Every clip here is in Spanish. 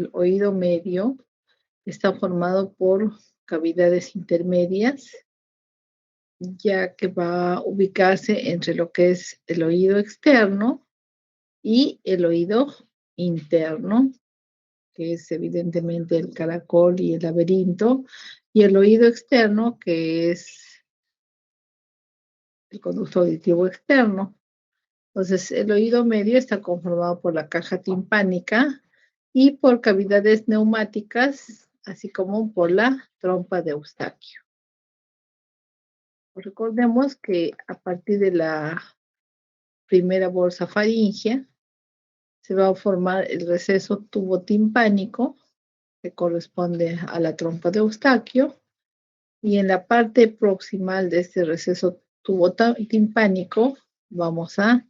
el oído medio está formado por cavidades intermedias, ya que va a ubicarse entre lo que es el oído externo y el oído interno, que es evidentemente el caracol y el laberinto, y el oído externo, que es el conducto auditivo externo. Entonces, el oído medio está conformado por la caja timpánica y por cavidades neumáticas, así como por la trompa de Eustaquio. Recordemos que a partir de la primera bolsa faríngea se va a formar el receso tubotimpánico, que corresponde a la trompa de Eustaquio, y en la parte proximal de este receso tubotimpánico vamos a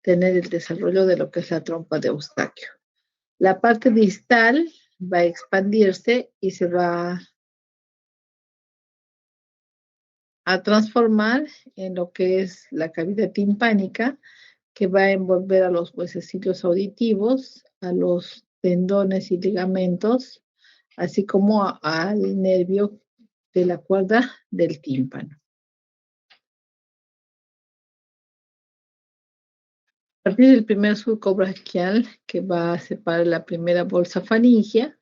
tener el desarrollo de lo que es la trompa de Eustaquio. La parte distal va a expandirse y se va a transformar en lo que es la cavidad timpánica, que va a envolver a los huesecillos auditivos, a los tendones y ligamentos, así como al nervio de la cuerda del tímpano. A partir del primer surco braquial, que va a separar la primera bolsa faríngea,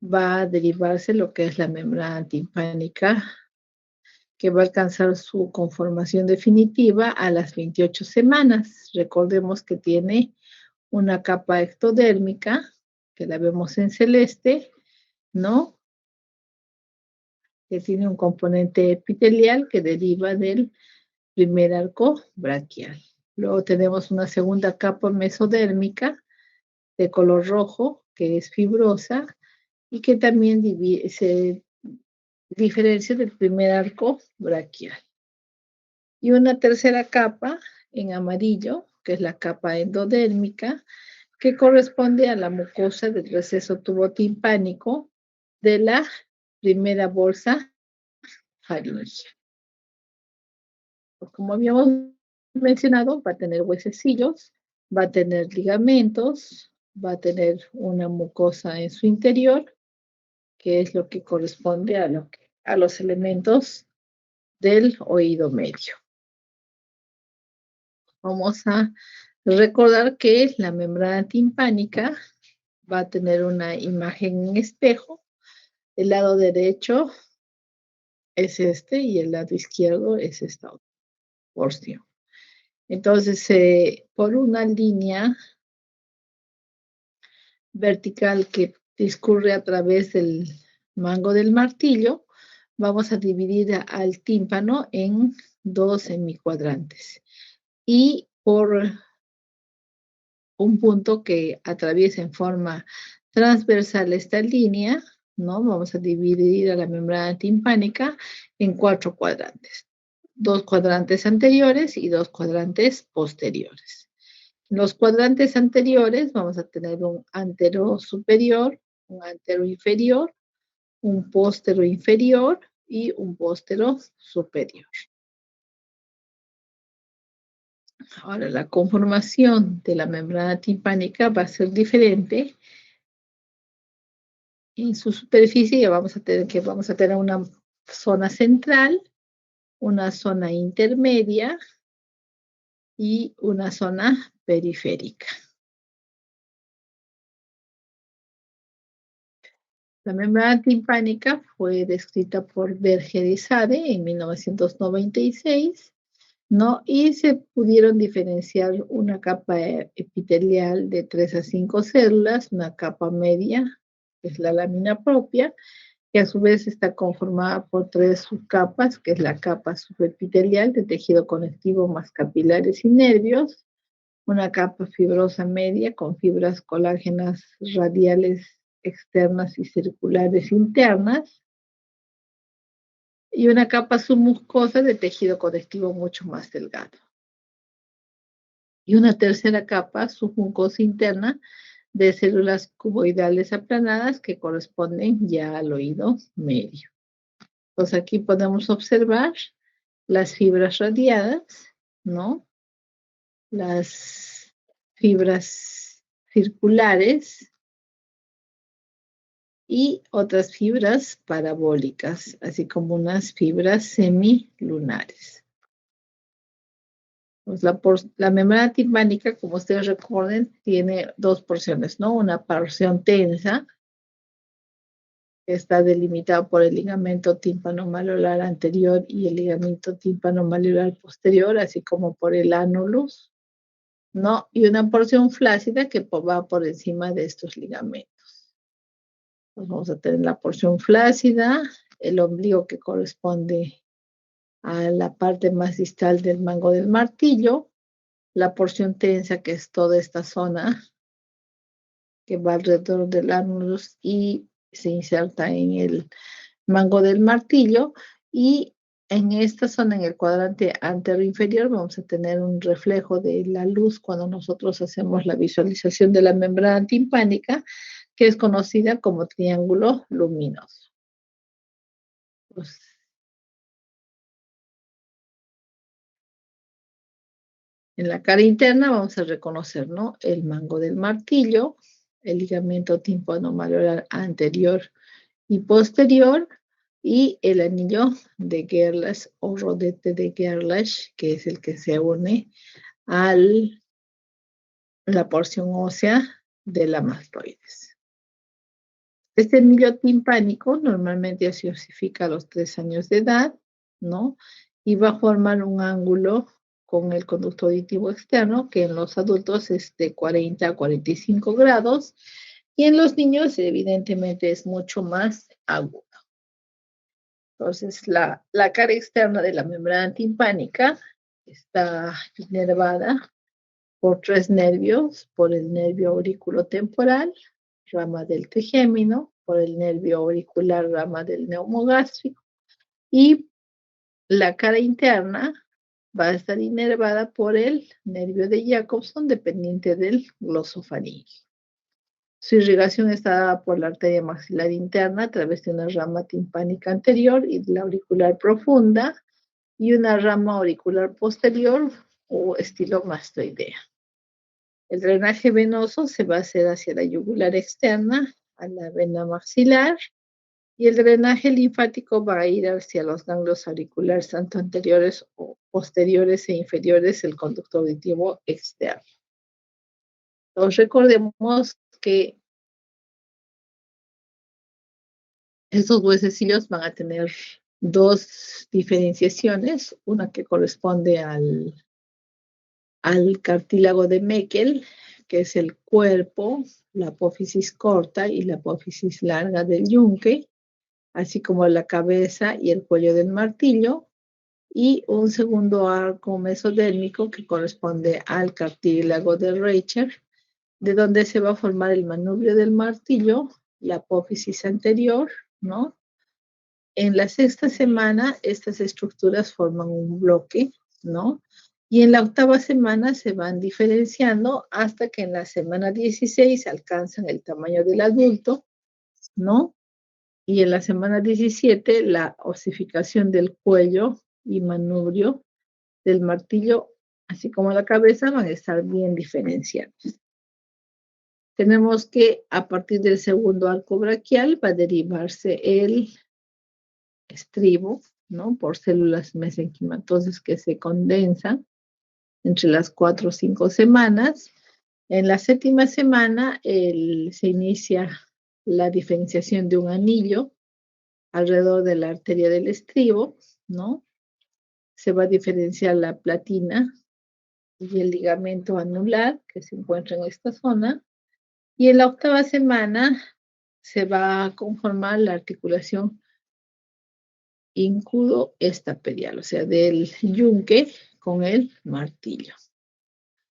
va a derivarse lo que es la membrana timpánica, que va a alcanzar su conformación definitiva a las 28 semanas. Recordemos que tiene una capa ectodérmica, que la vemos en celeste, ¿no? Que tiene un componente epitelial que deriva del primer arco braquial. Luego tenemos una segunda capa mesodérmica de color rojo, que es fibrosa y que también se diferencia del primer arco braquial. Y una tercera capa en amarillo, que es la capa endodérmica, que corresponde a la mucosa del receso tubotimpánico de la primera bolsa faríngea. Pues como habíamos mencionado, va a tener huesecillos, va a tener ligamentos, va a tener una mucosa en su interior, que es lo que corresponde a los elementos del oído medio. Vamos a recordar que la membrana timpánica va a tener una imagen en espejo. El lado derecho es este y el lado izquierdo es esta porción. Entonces, por una línea vertical que discurre a través del mango del martillo, vamos a dividir al tímpano en dos semicuadrantes. Y por un punto que atraviesa en forma transversal esta línea, ¿no? Vamos a dividir a la membrana timpánica en 4 cuadrantes. 2 cuadrantes anteriores y 2 cuadrantes posteriores. En los cuadrantes anteriores vamos a tener un antero superior, un antero inferior, un póstero inferior y un póstero superior. Ahora, la conformación de la membrana timpánica va a ser diferente. En su superficie vamos a tener una zona central, una zona intermedia y una zona periférica. La membrana timpánica fue descrita por Berger y Sade en 1996, ¿no? Y se pudieron diferenciar una capa epitelial de 3 a 5 células, una capa media, que es la lámina propia, que a su vez está conformada por 3 subcapas, que es la capa subepitelial de tejido conectivo más capilares y nervios, una capa fibrosa media con fibras colágenas radiales externas y circulares internas, y una capa submucosa de tejido conectivo mucho más delgado. Y una tercera capa submucosa interna de células cuboidales aplanadas que corresponden ya al oído medio. Pues aquí podemos observar las fibras radiadas, ¿no? Las fibras circulares y otras fibras parabólicas, así como unas fibras semilunares. Pues la membrana timpánica, como ustedes recuerden, tiene dos porciones, ¿no? Una porción tensa, que está delimitada por el ligamento tímpano-malleolar anterior y el ligamento tímpano-malleolar posterior, así como por el ánulus, ¿no? Y una porción flácida que va por encima de estos ligamentos. Pues vamos a tener la porción flácida, el ombligo que corresponde a la parte más distal del mango del martillo, la porción tensa que es toda esta zona que va alrededor del ánulus y se inserta en el mango del martillo, y en esta zona, en el cuadrante anterior inferior, vamos a tener un reflejo de la luz cuando nosotros hacemos la visualización de la membrana timpánica, que es conocida como triángulo luminoso. Pues, en la cara interna vamos a reconocer, ¿no? El mango del martillo, el ligamento tímpano-malleolar anterior y posterior, y el anillo de Gerlach o rodete de Gerlach, que es el que se une a la porción ósea de la mastoides. Este anillo timpánico normalmente se osifica a los 3 años de edad, ¿no? Y va a formar un ángulo con el conducto auditivo externo, que en los adultos es de 40 a 45 grados, y en los niños evidentemente es mucho más agudo. Entonces, la cara externa de la membrana timpánica está inervada por 3 nervios, por el nervio auriculotemporal, rama del trigémino, por el nervio auricular, rama del neumogástrico, y la cara interna va a estar inervada por el nervio de Jacobson, dependiente del glosofaringeo. Su irrigación está dada por la arteria maxilar interna a través de una rama timpánica anterior y de la auricular profunda, y una rama auricular posterior o estilo mastoidea. El drenaje venoso se va a hacer hacia la yugular externa, a la vena maxilar, y el drenaje linfático va a ir hacia los ganglios auriculares, tanto anteriores o posteriores e inferiores, el conducto auditivo externo. Entonces, recordemos que estos huesecillos van a tener dos diferenciaciones, una que corresponde al cartílago de Meckel, que es el cuerpo, la apófisis corta y la apófisis larga del yunque, así como la cabeza y el cuello del martillo, y un segundo arco mesodérmico que corresponde al cartílago de Reicher, de donde se va a formar el manubrio del martillo, la apófisis anterior, ¿no? En la sexta semana, estas estructuras forman un bloque, ¿no? Y en la octava semana se van diferenciando hasta que en la semana 16 alcanzan el tamaño del adulto, ¿no? Y en la semana 17 la osificación del cuello y manubrio del martillo, así como la cabeza, van a estar bien diferenciados. Tenemos que a partir del segundo arco braquial va a derivarse el estribo, ¿no? Por células mesenquimatosas que se condensan entre las 4 o 5 semanas. En la séptima semana se inicia la diferenciación de un anillo alrededor de la arteria del estribo, ¿no? Se va a diferenciar la platina y el ligamento anular que se encuentra en esta zona. Y en la octava semana se va a conformar la articulación íncudo estapedial, o sea, del yunque con el martillo.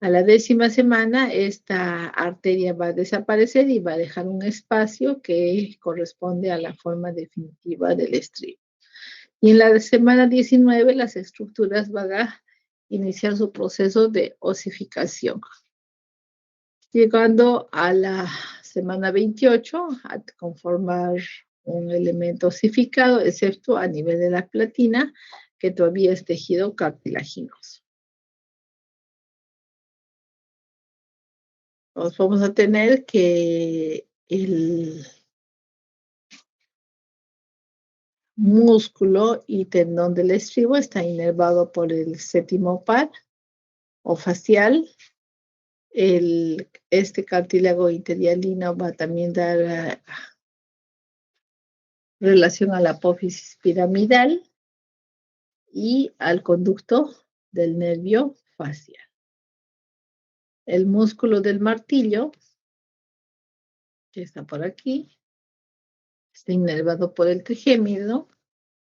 A la décima semana, esta arteria va a desaparecer y va a dejar un espacio que corresponde a la forma definitiva del estribo. Y en la semana 19, las estructuras van a iniciar su proceso de osificación. Llegando a la semana 28, a conformar un elemento osificado, excepto a nivel de la platina, que todavía es tejido cartilaginoso. Nos vamos a tener que músculo y tendón del estribo está inervado por el séptimo par o facial. Este cartílago interhialino va a también dar relación a la apófisis piramidal y al conducto del nervio facial. El músculo del martillo, que está por aquí, está inervado por el trigémino,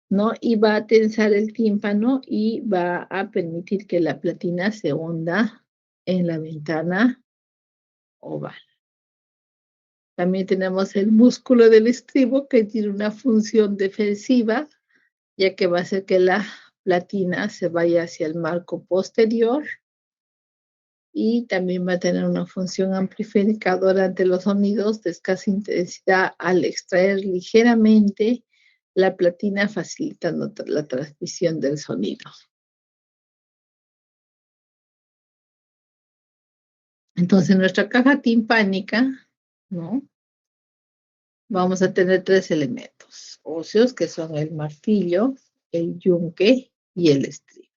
¿no? Y va a tensar el tímpano y va a permitir que la platina se hunda en la ventana oval. También tenemos el músculo del estribo, que tiene una función defensiva, ya que va a hacer que la platina se vaya hacia el marco posterior, y también va a tener una función amplificadora ante los sonidos de escasa intensidad al extraer ligeramente la platina, facilitando la transmisión del sonido. Entonces, nuestra caja timpánica, ¿no? Vamos a tener tres elementos óseos, que son el martillo, el yunque y el estribo.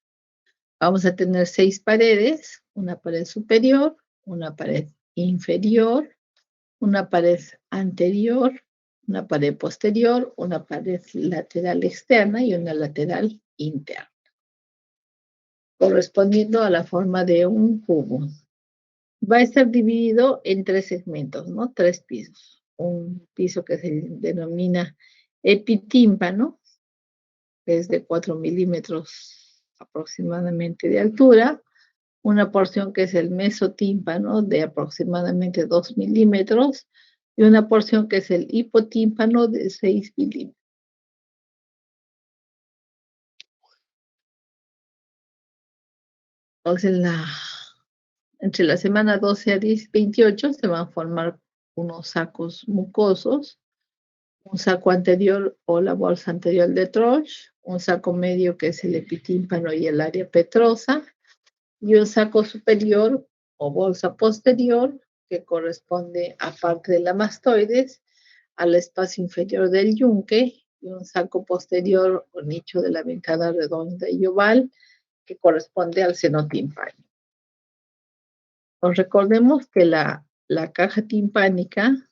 Vamos a tener 6 paredes: una pared superior, una pared inferior, una pared anterior, una pared posterior, una pared lateral externa y una lateral interna, correspondiendo a la forma de un cubo. Va a estar dividido en 3 segmentos, ¿no? 3 pisos. Un piso que se denomina epitímpano, que es de 4 milímetros aproximadamente de altura. Una porción que es el mesotímpano, de aproximadamente 2 milímetros, y una porción que es el hipotímpano, de 6 milímetros. Entonces, entre la semana 12 a 28 se van a formar unos sacos mucosos, un saco anterior o la bolsa anterior de Troche, un saco medio que es el epitímpano y el área petrosa, y un saco superior o bolsa posterior que corresponde, aparte de la mastoides, al espacio inferior del yunque, y un saco posterior o nicho de la ventana redonda y oval que corresponde al seno timpánico. Os recordemos que la caja timpánica,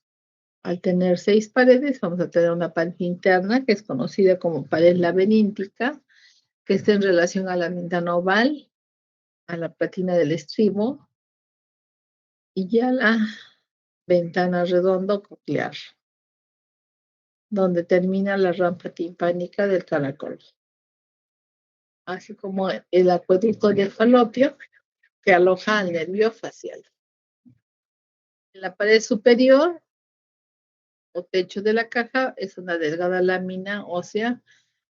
al tener 6 paredes, vamos a tener una pared interna que es conocida como pared laberíntica, que está en relación a la ventana oval, a la platina del estribo y a la ventana redonda coclear, donde termina la rampa timpánica del caracol, así como el acueducto de Falopio, que aloja al nervio facial. En la pared superior o techo de la caja es una delgada lámina ósea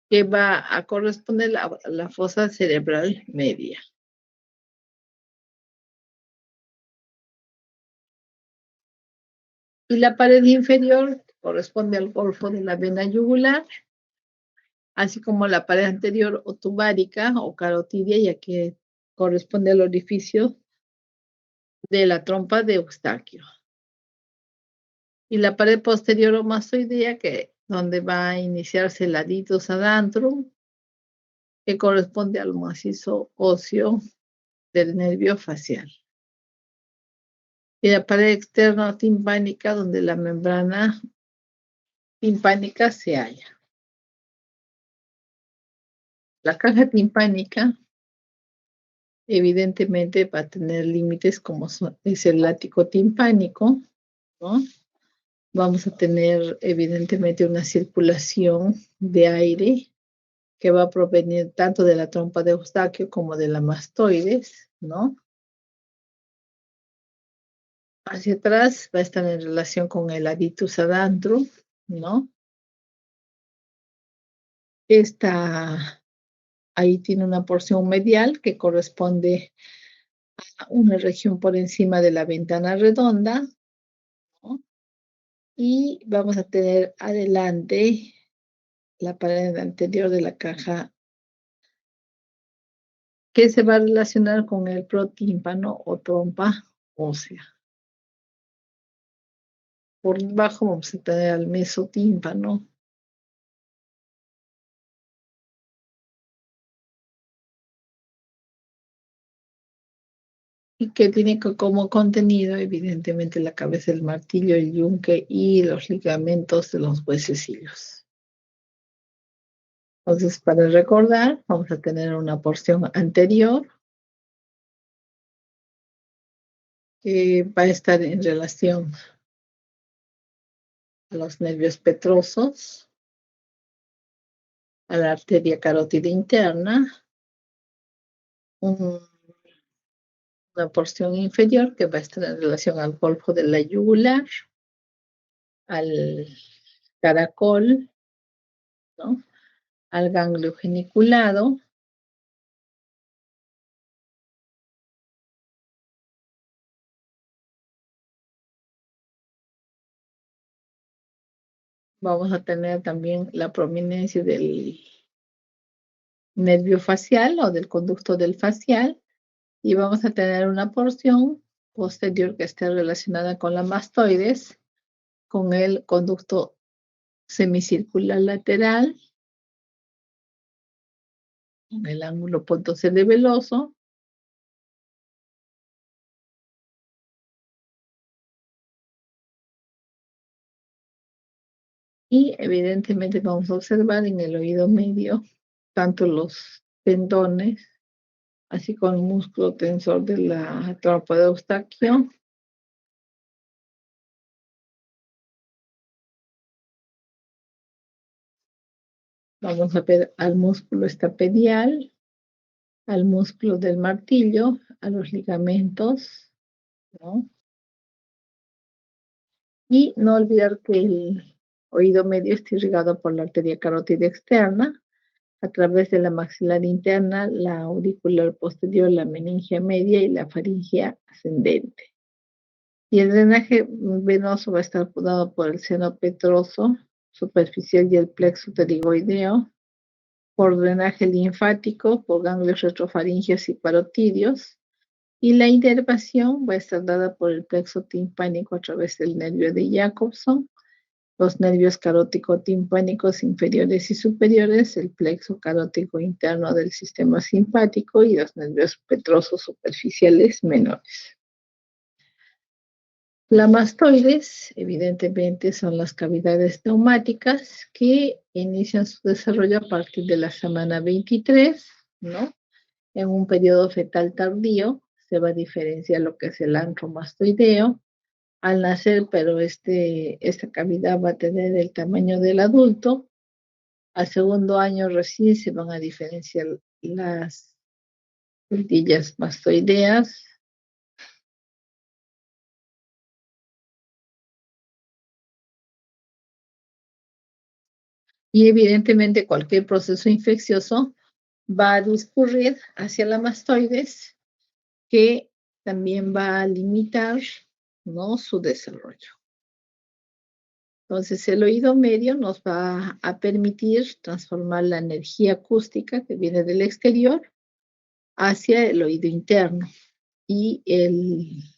que va a corresponder a la fosa cerebral media. Y la pared inferior corresponde al golfo de la vena yugular, así como la pared anterior o tubárica o carotidia, ya que corresponde al orificio de la trompa de Eustaquio. Y la pared posterior o mastoidea, que donde va a iniciarse el aditus adantrum, que corresponde al macizo óseo del nervio facial. Y la pared externa timpánica, donde la membrana timpánica se halla. La caja timpánica evidentemente va a tener límites como es el látigo timpánico, ¿no? Vamos a tener evidentemente una circulación de aire que va a provenir tanto de la trompa de Eustaquio como de la mastoides, ¿no? Hacia atrás va a estar en relación con el aditus adantrum, ¿no? Ahí tiene una porción medial que corresponde a una región por encima de la ventana redonda, ¿no? Y vamos a tener adelante la pared anterior de la caja, que se va a relacionar con el protímpano o trompa ósea. Por debajo vamos a tener al mesotímpano, y que tiene como contenido, evidentemente, la cabeza del martillo, el yunque y los ligamentos de los huesecillos. Entonces, para recordar, vamos a tener una porción anterior que va a estar en relación a los nervios petrosos, a la arteria carótida interna, un- una porción inferior que va a estar en relación al golfo de la yugular, al caracol, ¿no? Al ganglio geniculado. Vamos a tener también la prominencia del nervio facial o del conducto del facial y vamos a tener una porción posterior que esté relacionada con la mastoides, con el conducto semicircular lateral, con el ángulo pontocerebeloso y evidentemente vamos a observar en el oído medio tanto los tendones, así como el músculo tensor de la trompa de Eustaquio. Vamos a ver al músculo estapedial, al músculo del martillo, a los ligamentos, ¿no? Y no olvidar que el oído medio está irrigado por la arteria carótida externa, a través de la maxilar interna, la auricular posterior, la meningia media y la faringea ascendente. Y el drenaje venoso va a estar dado por el seno petroso superficial y el plexo pterigoideo, por drenaje linfático, por ganglios retrofaringeos y parotidios, y la inervación va a estar dada por el plexo timpánico a través del nervio de Jacobson, los nervios carótico-timpánicos inferiores y superiores, el plexo carótico interno del sistema simpático y los nervios petrosos superficiales menores. La mastoides, evidentemente, son las cavidades neumáticas que inician su desarrollo a partir de la semana 23, ¿no? En un periodo fetal tardío se va a diferenciar lo que es el antro mastoideo al nacer, pero esta cavidad va a tener el tamaño del adulto. Al segundo año recién se van a diferenciar las puntillas mastoideas y evidentemente cualquier proceso infeccioso va a discurrir hacia la mastoides que también va a limitar, ¿no?, su desarrollo. Entonces, el oído medio nos va a permitir transformar la energía acústica que viene del exterior hacia el oído interno. Y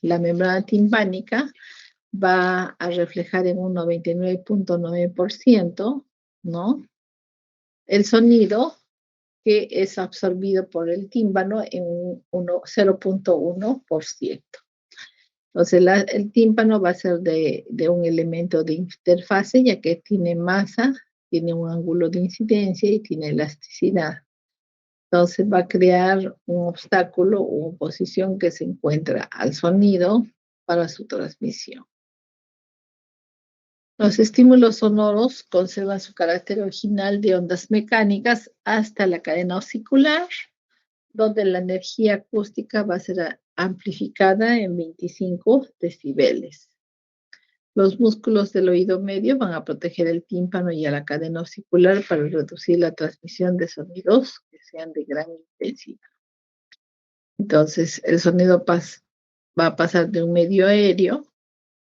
la membrana timpánica va a reflejar en un 99.9%, ¿no?, el sonido que es absorbido por el tímpano en un 0.1%. Entonces, el tímpano va a ser de un elemento de interfase, ya que tiene masa, tiene un ángulo de incidencia y tiene elasticidad. Entonces, va a crear un obstáculo o oposición que se encuentra al sonido para su transmisión. Los estímulos sonoros conservan su carácter original de ondas mecánicas hasta la cadena osicular, donde la energía acústica va a ser amplificada en 25 decibeles. Los músculos del oído medio van a proteger el tímpano y a la cadena osicular para reducir la transmisión de sonidos que sean de gran intensidad. Entonces, el sonido va a pasar de un medio aéreo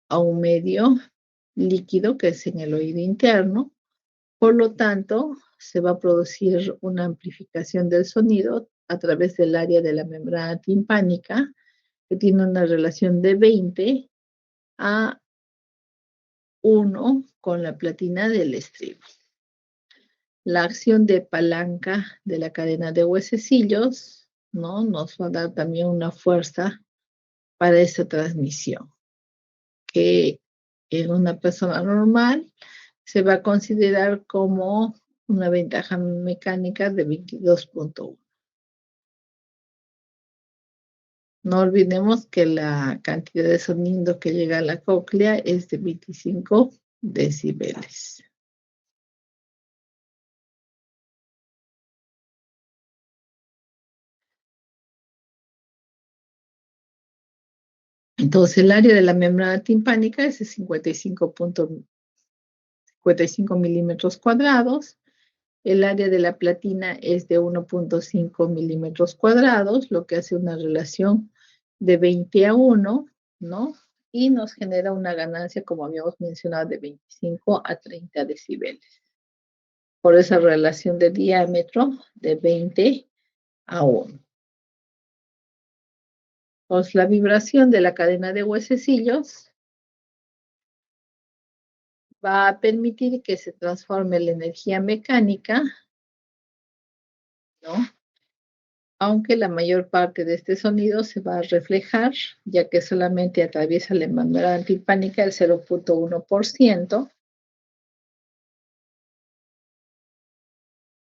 a un medio líquido, que es en el oído interno. Por lo tanto, se va a producir una amplificación del sonido a través del área de la membrana timpánica, que tiene una relación de 20:1 con la platina del estribo. La acción de palanca de la cadena de huesecillos, ¿no?, nos va a dar también una fuerza para esta transmisión, que en una persona normal se va a considerar como una ventaja mecánica de 22.1. No olvidemos que la cantidad de sonido que llega a la cóclea es de 25 decibeles. Entonces, el área de la membrana timpánica es de 55 milímetros cuadrados. El área de la platina es de 1.5 milímetros cuadrados, lo que hace una relación de 20:1, ¿no? Y nos genera una ganancia, como habíamos mencionado, de 25 a 30 decibeles. Por esa relación de diámetro de 20:1. Pues la vibración de la cadena de huesecillos va a permitir que se transforme la energía mecánica, ¿no? Aunque la mayor parte de este sonido se va a reflejar, ya que solamente atraviesa la membrana timpánica el 0.1%,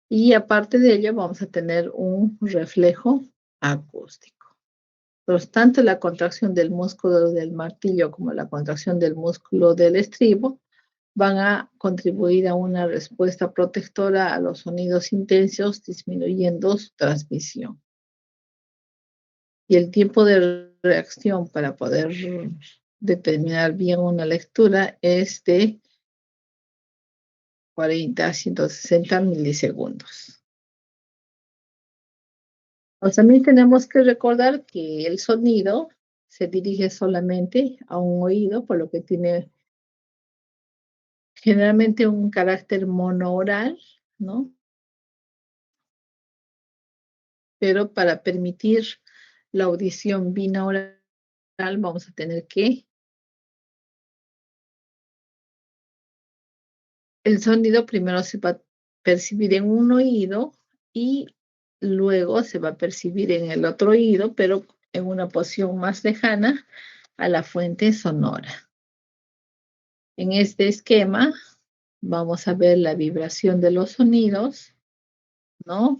y aparte de ello vamos a tener un reflejo acústico. Entonces, tanto la contracción del músculo del martillo como la contracción del músculo del estribo van a contribuir a una respuesta protectora a los sonidos intensos, disminuyendo su transmisión. Y el tiempo de reacción para poder determinar bien una lectura es de 40 a 160 milisegundos. Pues también tenemos que recordar que el sonido se dirige solamente a un oído, por lo que tiene generalmente un carácter monooral, ¿no? Pero para permitir la audición binaural vamos a tener que el sonido primero se va a percibir en un oído y luego se va a percibir en el otro oído, pero en una posición más lejana a la fuente sonora. En este esquema vamos a ver la vibración de los sonidos, ¿no?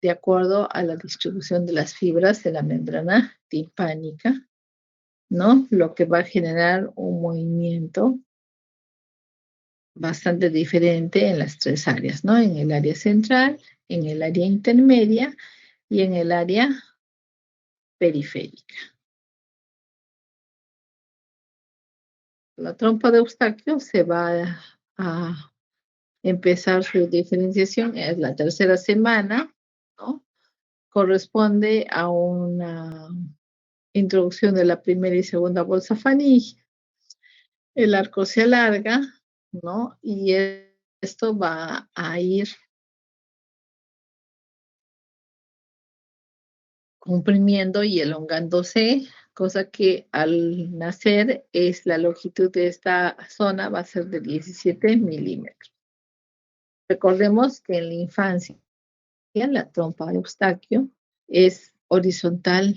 De acuerdo a la distribución de las fibras de la membrana timpánica, ¿no? Lo que va a generar un movimiento bastante diferente en las tres áreas, ¿no? En el área central, en el área intermedia y en el área periférica. La trompa de Eustaquio se va a empezar su diferenciación, es la tercera semana, ¿no? Corresponde a una introducción de la primera y segunda bolsa faríngea. El arco se alarga, ¿no? Y esto va a ir comprimiendo y elongándose, cosa que al nacer es la longitud de esta zona va a ser de 17 milímetros. Recordemos que en la infancia la trompa de Eustaquio es horizontal,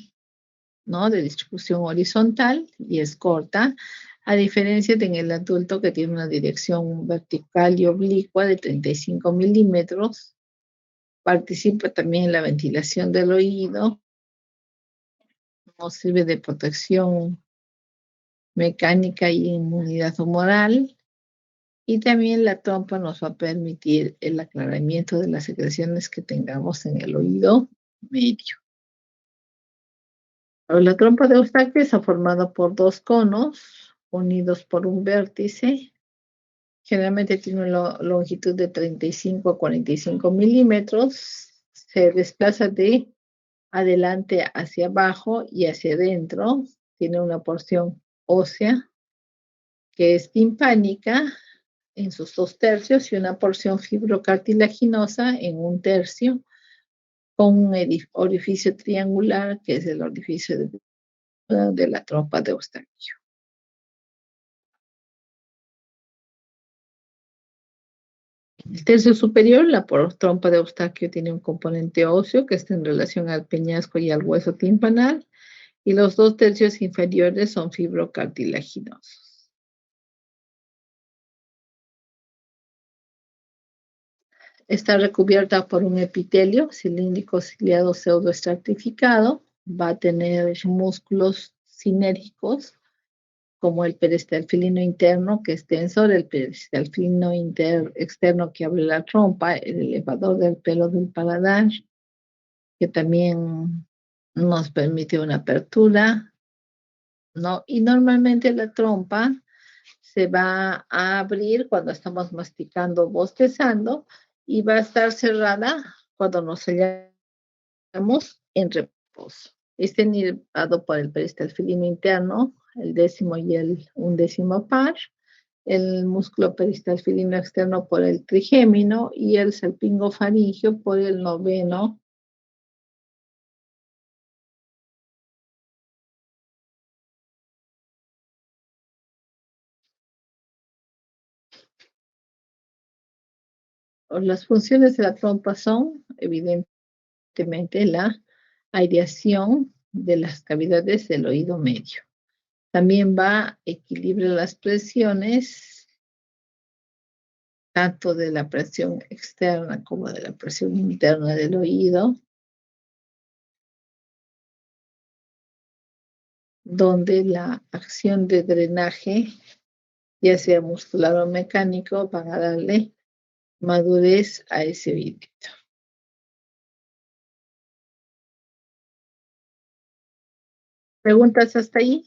¿no? De distribución horizontal y es corta, a diferencia de en el adulto que tiene una dirección vertical y oblicua de 35 milímetros. Participa también en la ventilación del oído, nos sirve de protección mecánica y inmunidad humoral, y también la trompa nos va a permitir el aclaramiento de las secreciones que tengamos en el oído medio. La trompa de Eustaquio está formada por dos conos unidos por un vértice. Generalmente tiene una longitud de 35 a 45 milímetros. Se desplaza de adelante hacia abajo y hacia adentro. Tiene una porción ósea que es timpánica en sus 2 tercios y una porción fibrocartilaginosa en 1 tercio, con un orificio triangular que es el orificio de la trompa de Eustaquio. El tercio superior, la trompa de Eustaquio tiene un componente óseo que está en relación al peñasco y al hueso timpanal, y los 2 tercios inferiores son fibrocartilaginosos. Está recubierta por un epitelio cilíndrico ciliado pseudoestratificado. Va a tener músculos sinérgicos como el peristalfilino interno, que es tensor, el peristalfilino externo, que abre la trompa, el elevador del pelo del paladar, que también nos permite una apertura, ¿no? Y normalmente la trompa se va a abrir cuando estamos masticando, bostezando, y va a estar cerrada cuando nos hallamos en reposo. Está innervado por el peristalfilino interno, el 10º y el 11º par, el músculo peristalfilino externo por el trigémino y el salpingofaringio por el 9º. Las funciones de la trompa son, evidentemente, la aireación de las cavidades del oído medio. También va a equilibrar las presiones, tanto de la presión externa como de la presión interna del oído, donde la acción de drenaje, ya sea muscular o mecánico, van a darle madurez a ese oídito. ¿Preguntas hasta ahí?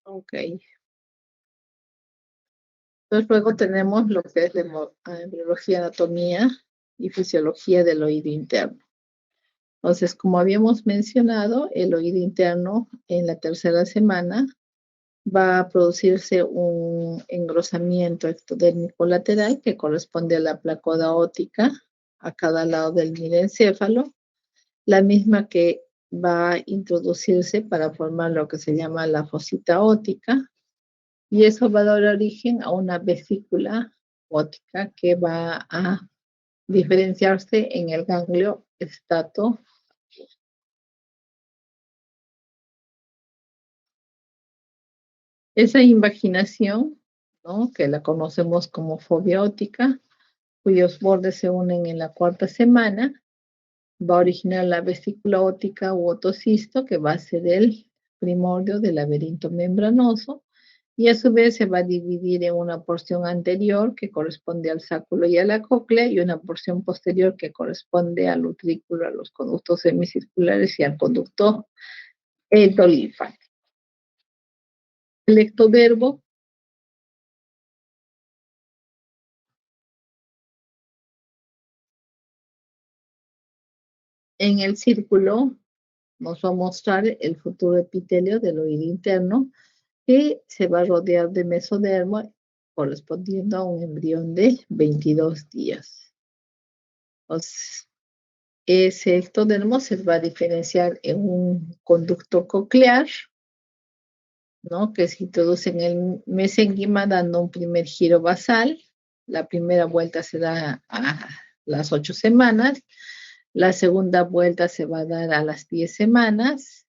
Ok. Entonces luego tenemos lo que es la embriología, anatomía y fisiología del oído interno. Entonces, como habíamos mencionado, el oído interno en la tercera semana va a producirse un engrosamiento ectodérmico lateral que corresponde a la placa óptica a cada lado del mirencéfalo, la misma que va a introducirse para formar lo que se llama la fosita óptica, y eso va a dar origen a una vesícula óptica que va a diferenciarse en el ganglio estato. Esa invaginación, ¿no?, que la conocemos como fobia óptica, cuyos bordes se unen en la cuarta semana, va a originar la vesícula óptica u otocisto, que va a ser el primordio del laberinto membranoso, y a su vez se va a dividir en una porción anterior que corresponde al sáculo y a la cóclea, y una porción posterior que corresponde al utrículo, a los conductos semicirculares y al conducto endolinfático. El ectodermo en el círculo nos va a mostrar el futuro epitelio del oído interno, que se va a rodear de mesodermo correspondiendo a un embrión de 22 días. Entonces, ese ectodermo se va a diferenciar en un conducto coclear, ¿no?, que se introduce en el mesénquima dando un primer giro basal. La primera vuelta se da a las 8 semanas, la segunda vuelta se va a dar a las 10 semanas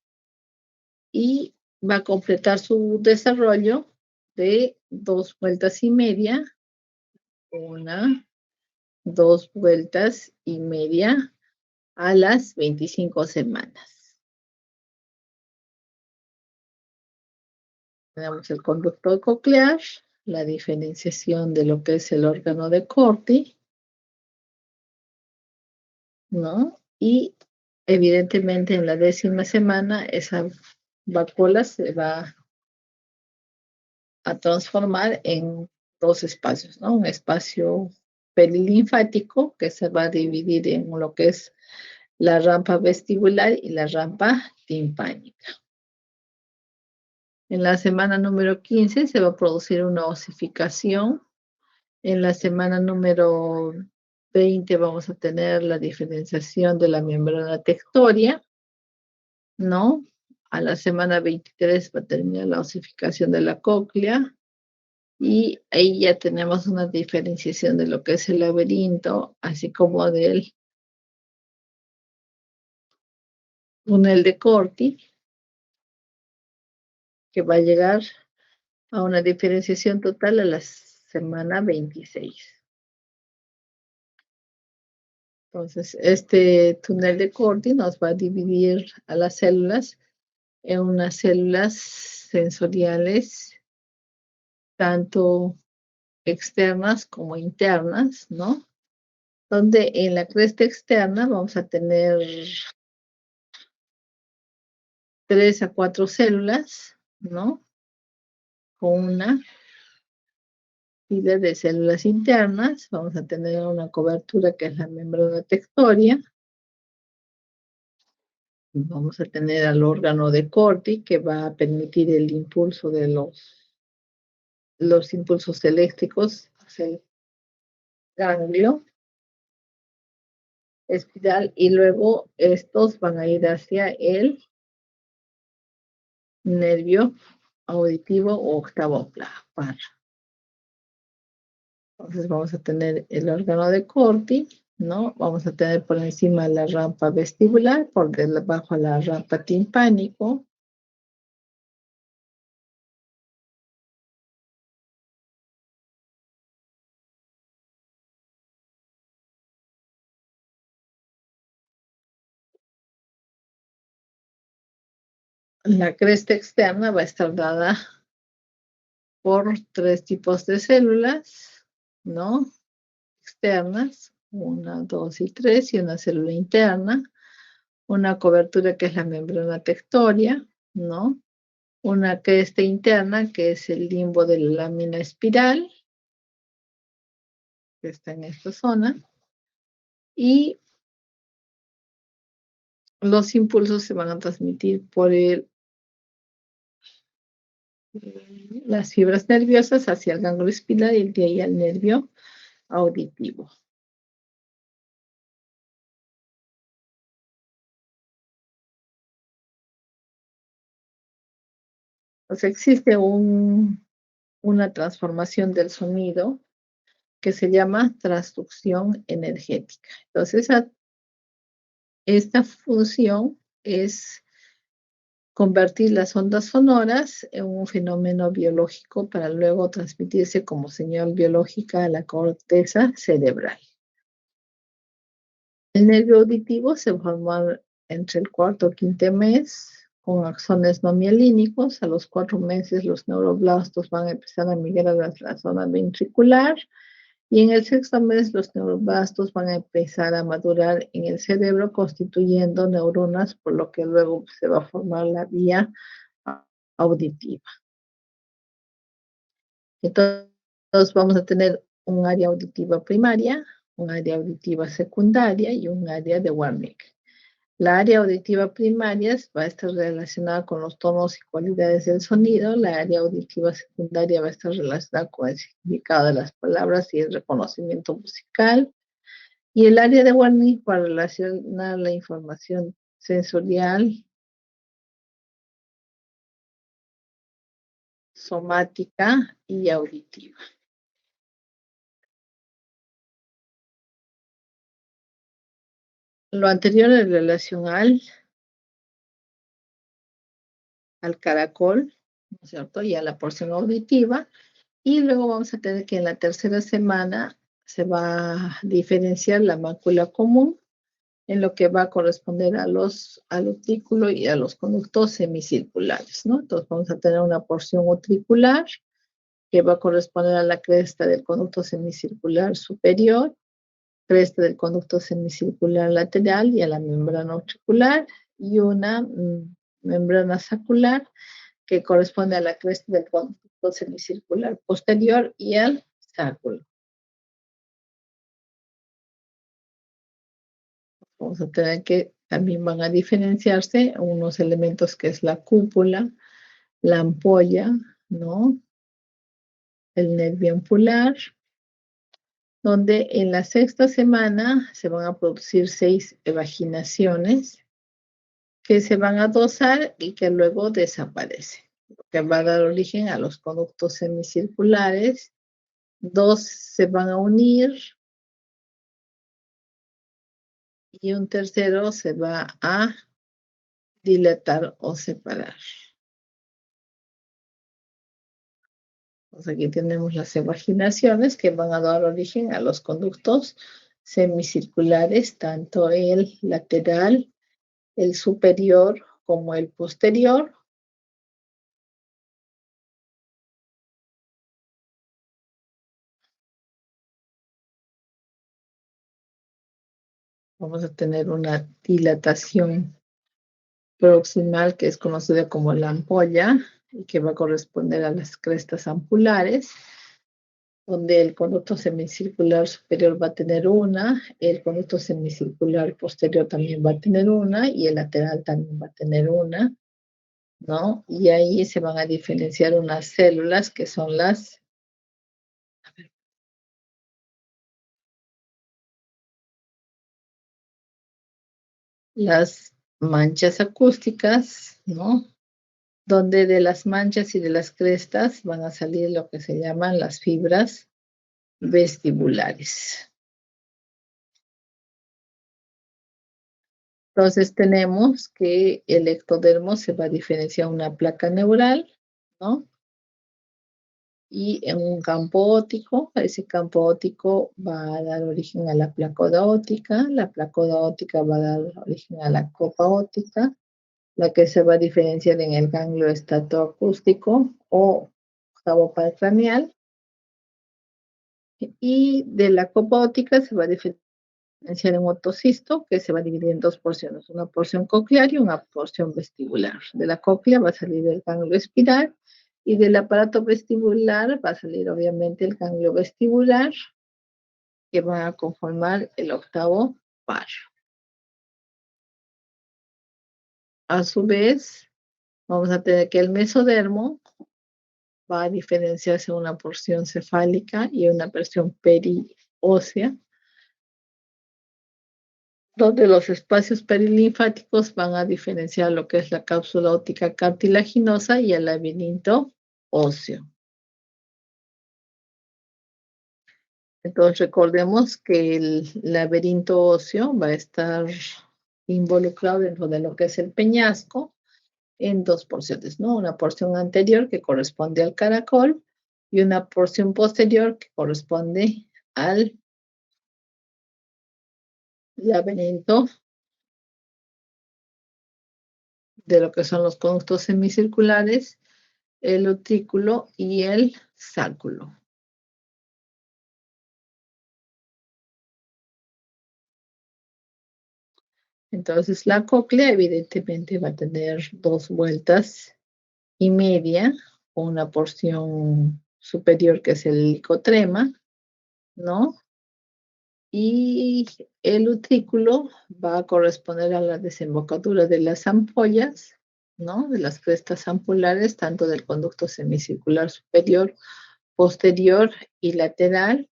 y va a completar su desarrollo de 2 vueltas y media, una, 2 vueltas y media a las 25 semanas. Tenemos el conducto coclear, la diferenciación de lo que es el órgano de Corti, ¿no? Y evidentemente en la 10ª semana esa vacuola se va a transformar en 2 espacios, ¿no? Un espacio perilinfático que se va a dividir en lo que es la rampa vestibular y la rampa timpánica. En la semana número 15 se va a producir una osificación. En la semana número 20 vamos a tener la diferenciación de la membrana tectoria, ¿no? A la semana 23 va a terminar la osificación de la cóclea. Y ahí ya tenemos una diferenciación de lo que es el laberinto, así como del túnel de Corti, que va a llegar a una diferenciación total a la semana 26. Entonces, este túnel de Corti nos va a dividir a las células en unas células sensoriales, tanto externas como internas, ¿no? Donde en la cresta externa vamos a tener 3 a 4 células, ¿no? Con una fila de células internas, vamos a tener una cobertura que es la membrana tectoria, vamos a tener al órgano de Corti que va a permitir el impulso de los impulsos eléctricos hacia el ganglio espiral y luego estos van a ir hacia el nervio auditivo o octavo par. Entonces vamos a tener el órgano de Corti, ¿no? Vamos a tener por encima la rampa vestibular, por debajo la rampa timpánico. La cresta externa va a estar dada por 3 tipos de células, ¿no? Externas, 1, 2 y 3, y una célula interna, una cobertura que es la membrana tectoria, ¿no? Una cresta interna que es el limbo de la lámina espiral, que está en esta zona, y los impulsos se van a transmitir por las fibras nerviosas hacia el ganglio espiral y de ahí al nervio auditivo. Pues existe una transformación del sonido que se llama transducción energética. Entonces, esta función es convertir las ondas sonoras en un fenómeno biológico para luego transmitirse como señal biológica a la corteza cerebral. El nervio auditivo se forma entre el cuarto y quinto mes con axones no mielínicos. A los 4 meses los neuroblastos van a empezar a migrar a la zona ventricular y en el sexto mes los neuroblastos van a empezar a madurar en el cerebro constituyendo neuronas, por lo que luego se va a formar la vía auditiva. Entonces vamos a tener un área auditiva primaria, un área auditiva secundaria y un área de Wernicke. La área auditiva primaria va a estar relacionada con los tonos y cualidades del sonido. La área auditiva secundaria va a estar relacionada con el significado de las palabras y el reconocimiento musical. Y el área de Wernicke va a relacionar la información sensorial, somática y auditiva. Lo anterior en relación al caracol, ¿no es cierto? Y a la porción auditiva. Y luego vamos a tener que en la tercera semana se va a diferenciar la mácula común en lo que va a corresponder al utrículo y a los conductos semicirculares, ¿no? Entonces vamos a tener una porción utricular que va a corresponder a la cresta del conducto semicircular superior, cresta del conducto semicircular lateral y a la membrana utricular y una membrana sacular que corresponde a la cresta del conducto semicircular posterior y al sacro. Vamos a tener que también van a diferenciarse unos elementos que es la cúpula, la ampolla, ¿no? El nervio ampular, donde en la sexta semana se van a producir 6 evaginaciones que se van a dosar y que luego desaparecen. que va a dar origen a los conductos semicirculares. Dos se van a unir y un tercero se va a dilatar o separar. Pues aquí tenemos las evaginaciones que van a dar origen a los conductos semicirculares, tanto el lateral, el superior como el posterior. Vamos a tener una dilatación proximal que es conocida como la ampolla y que va a corresponder a las crestas ampulares, donde el conducto semicircular superior va a tener una, el conducto semicircular posterior también va a tener una y el lateral también va a tener una, ¿no? Y ahí se van a diferenciar unas células que son las manchas acústicas, ¿no? Donde de las manchas y de las crestas van a salir lo que se llaman las fibras vestibulares. Entonces tenemos que el ectodermo se va a diferenciar una placa neural, ¿no? Y en un campo óptico, ese campo óptico va a dar origen a la placa óptica va a dar origen a la copa óptica, la que se va a diferenciar en el ganglio estatoacústico o octavo paracraneal, y de la copa óptica se va a diferenciar en otocisto, que se va a dividir en dos porciones, una porción coclear y una porción vestibular. De la cóclea va a salir el ganglio espiral y del aparato vestibular va a salir obviamente el ganglio vestibular, que va a conformar el octavo par. A su vez, vamos a tener que el mesodermo va a diferenciarse una porción cefálica y una porción periósea, donde los espacios perilinfáticos van a diferenciar lo que es la cápsula óptica cartilaginosa y el laberinto óseo. Entonces recordemos que el laberinto óseo va a estar involucrado dentro de lo que es el peñasco en dos porciones, ¿no? Una porción anterior que corresponde al caracol y una porción posterior que corresponde al laberinto de lo que son los conductos semicirculares, el utrículo y el sáculo. Entonces, la cóclea evidentemente va a tener dos vueltas y media, una porción superior que es el licotrema, ¿no? Y el utrículo va a corresponder a la desembocadura de las ampollas, ¿no? De las crestas ampulares, tanto del conducto semicircular superior, posterior y lateral.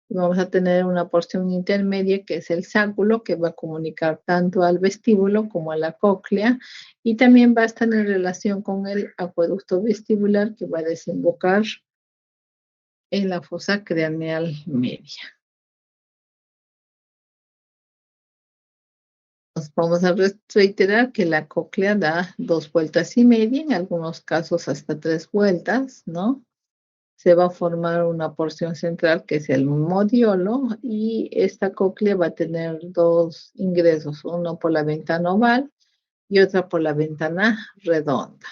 Vamos a tener una porción intermedia que es el sáculo, que va a comunicar tanto al vestíbulo como a la cóclea, y también va a estar en relación con el acueducto vestibular que va a desembocar en la fosa craneal media. Nos vamos a reiterar que la cóclea da dos vueltas y media, en algunos casos hasta tres vueltas, ¿no? Se va a formar una porción central que es el modiolo y esta cóclea va a tener dos ingresos, uno por la ventana oval y otra por la ventana redonda.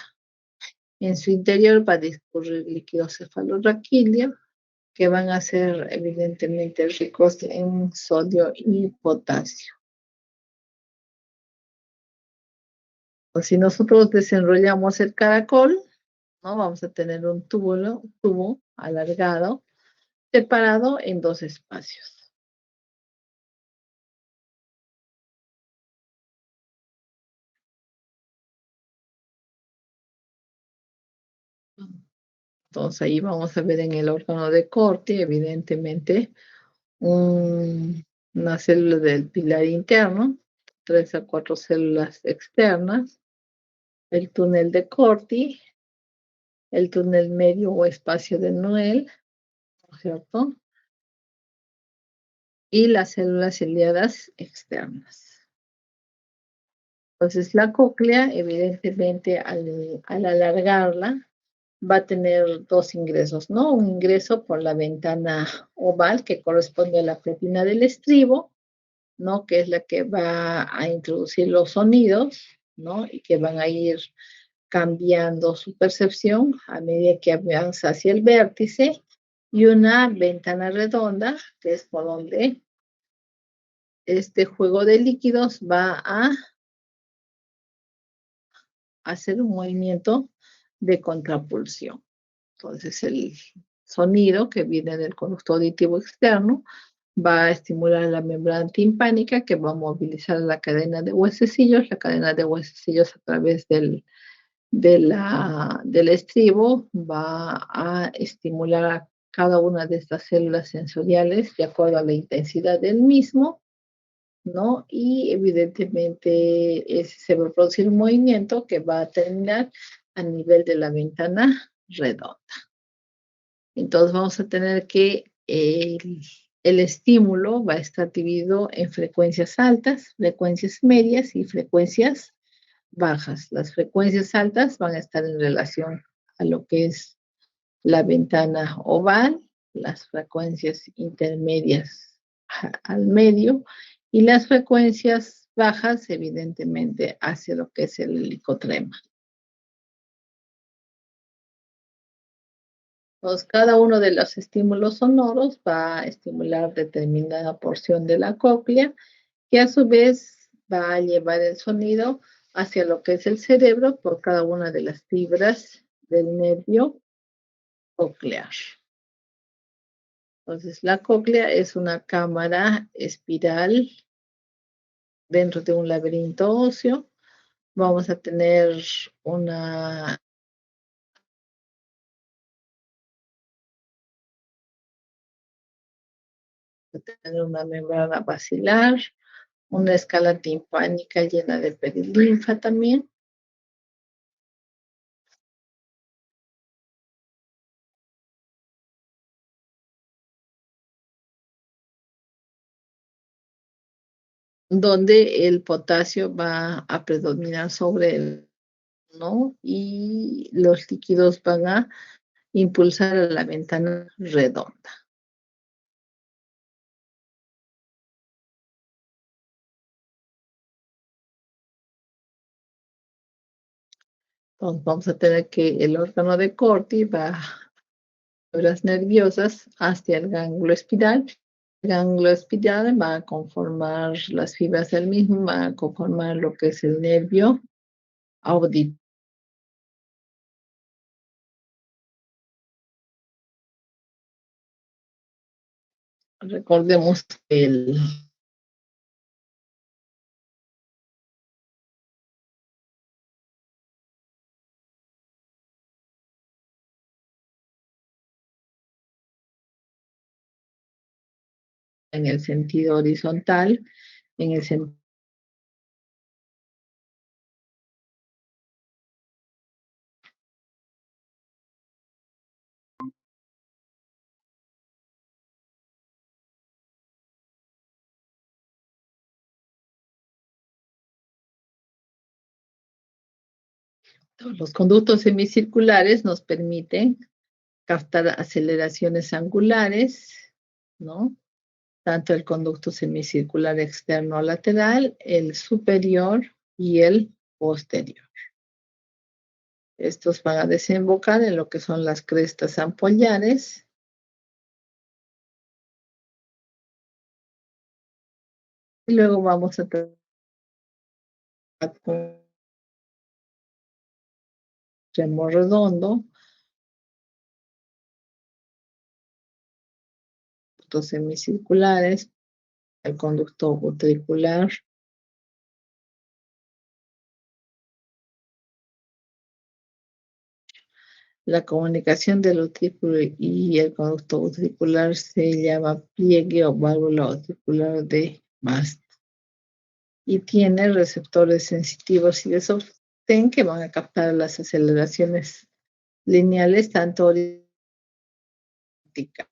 En su interior va a discurrir líquido cefalorraquídeo que van a ser evidentemente ricos en sodio y potasio. O si nosotros desenrollamos el caracol, ¿no? Vamos a tener un tubo alargado separado en dos espacios. Entonces ahí vamos a ver en el órgano de Corti, evidentemente, una célula del pilar interno, 3 a 4 células externas, el túnel de Corti, el túnel medio o espacio de Noel, ¿no es cierto? Y las células ciliadas externas. Entonces, la cóclea, evidentemente, al alargarla, va a tener dos ingresos, ¿no? Un ingreso por la ventana oval que corresponde a la pretina del estribo, ¿no? Que es la que va a introducir los sonidos, ¿no? Y que van a ir cambiando su percepción a medida que avanza hacia el vértice, y una ventana redonda, que es por donde este juego de líquidos va a hacer un movimiento de contrapulsión. Entonces, el sonido que viene del conducto auditivo externo va a estimular la membrana timpánica, que va a movilizar la cadena de huesecillos. La cadena de huesecillos, a través del estribo, va a estimular a cada una de estas células sensoriales de acuerdo a la intensidad del mismo, ¿no? Y evidentemente se va a producir un movimiento que va a terminar a nivel de la ventana redonda. Entonces vamos a tener que el estímulo va a estar dividido en frecuencias altas, frecuencias medias y frecuencias bajas. Las frecuencias altas van a estar en relación a lo que es la ventana oval, las frecuencias intermedias al medio, y las frecuencias bajas, evidentemente, hacia lo que es el helicotrema. Entonces, cada uno de los estímulos sonoros va a estimular determinada porción de la cóclea, que a su vez va a llevar el sonido hacia lo que es el cerebro por cada una de las fibras del nervio coclear. Entonces, la cóclea es una cámara espiral dentro de un laberinto óseo. Vamos a tener una, una membrana basilar, una escala timpánica llena de perilinfa también, donde el potasio va a predominar sobre el, ¿no? Y los líquidos van a impulsar a la ventana redonda. Entonces vamos a tener que el órgano de Corti va a fibras nerviosas hacia el ganglio espiral. El ganglio espiral va a conformar las fibras del mismo, va a conformar lo que es el nervio auditivo. Recordemos en el sentido horizontal, en el sentido los conductos semicirculares nos permiten captar aceleraciones angulares, ¿no? Tanto el conducto semicircular externo lateral, el superior y el posterior. Estos van a desembocar en lo que son las crestas ampollares. Y luego vamos a tratar con remo redondo, conductos semicirculares, el conducto utricular, la comunicación del utrículo y el conducto utricular se llama pliegue o válvula utricular de Mast, y tiene receptores sensitivos y de sostén que van a captar las aceleraciones lineales, tanto verticales,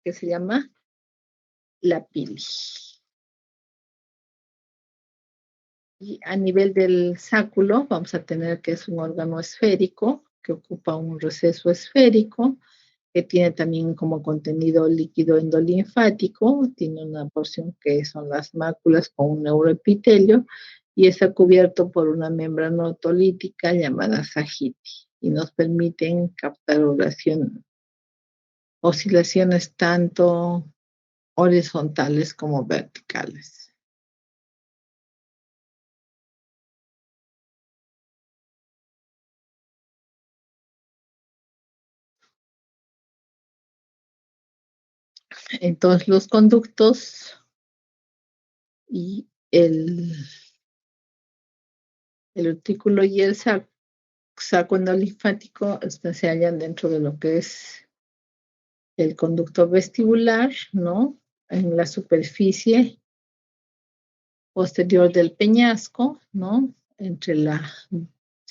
que se llama la pili. Y a nivel del sáculo vamos a tener que es un órgano esférico que ocupa un receso esférico, que tiene también como contenido líquido endolinfático, tiene una porción que son las máculas con un neuroepitelio y está cubierto por una membrana otolítica llamada sagiti y nos permiten captar oscilaciones tanto horizontales como verticales. Entonces los conductos y el utículo y el saco endolinfático se hallan dentro de lo que es el conducto vestibular, ¿no? En la superficie posterior del peñasco, ¿no? Entre las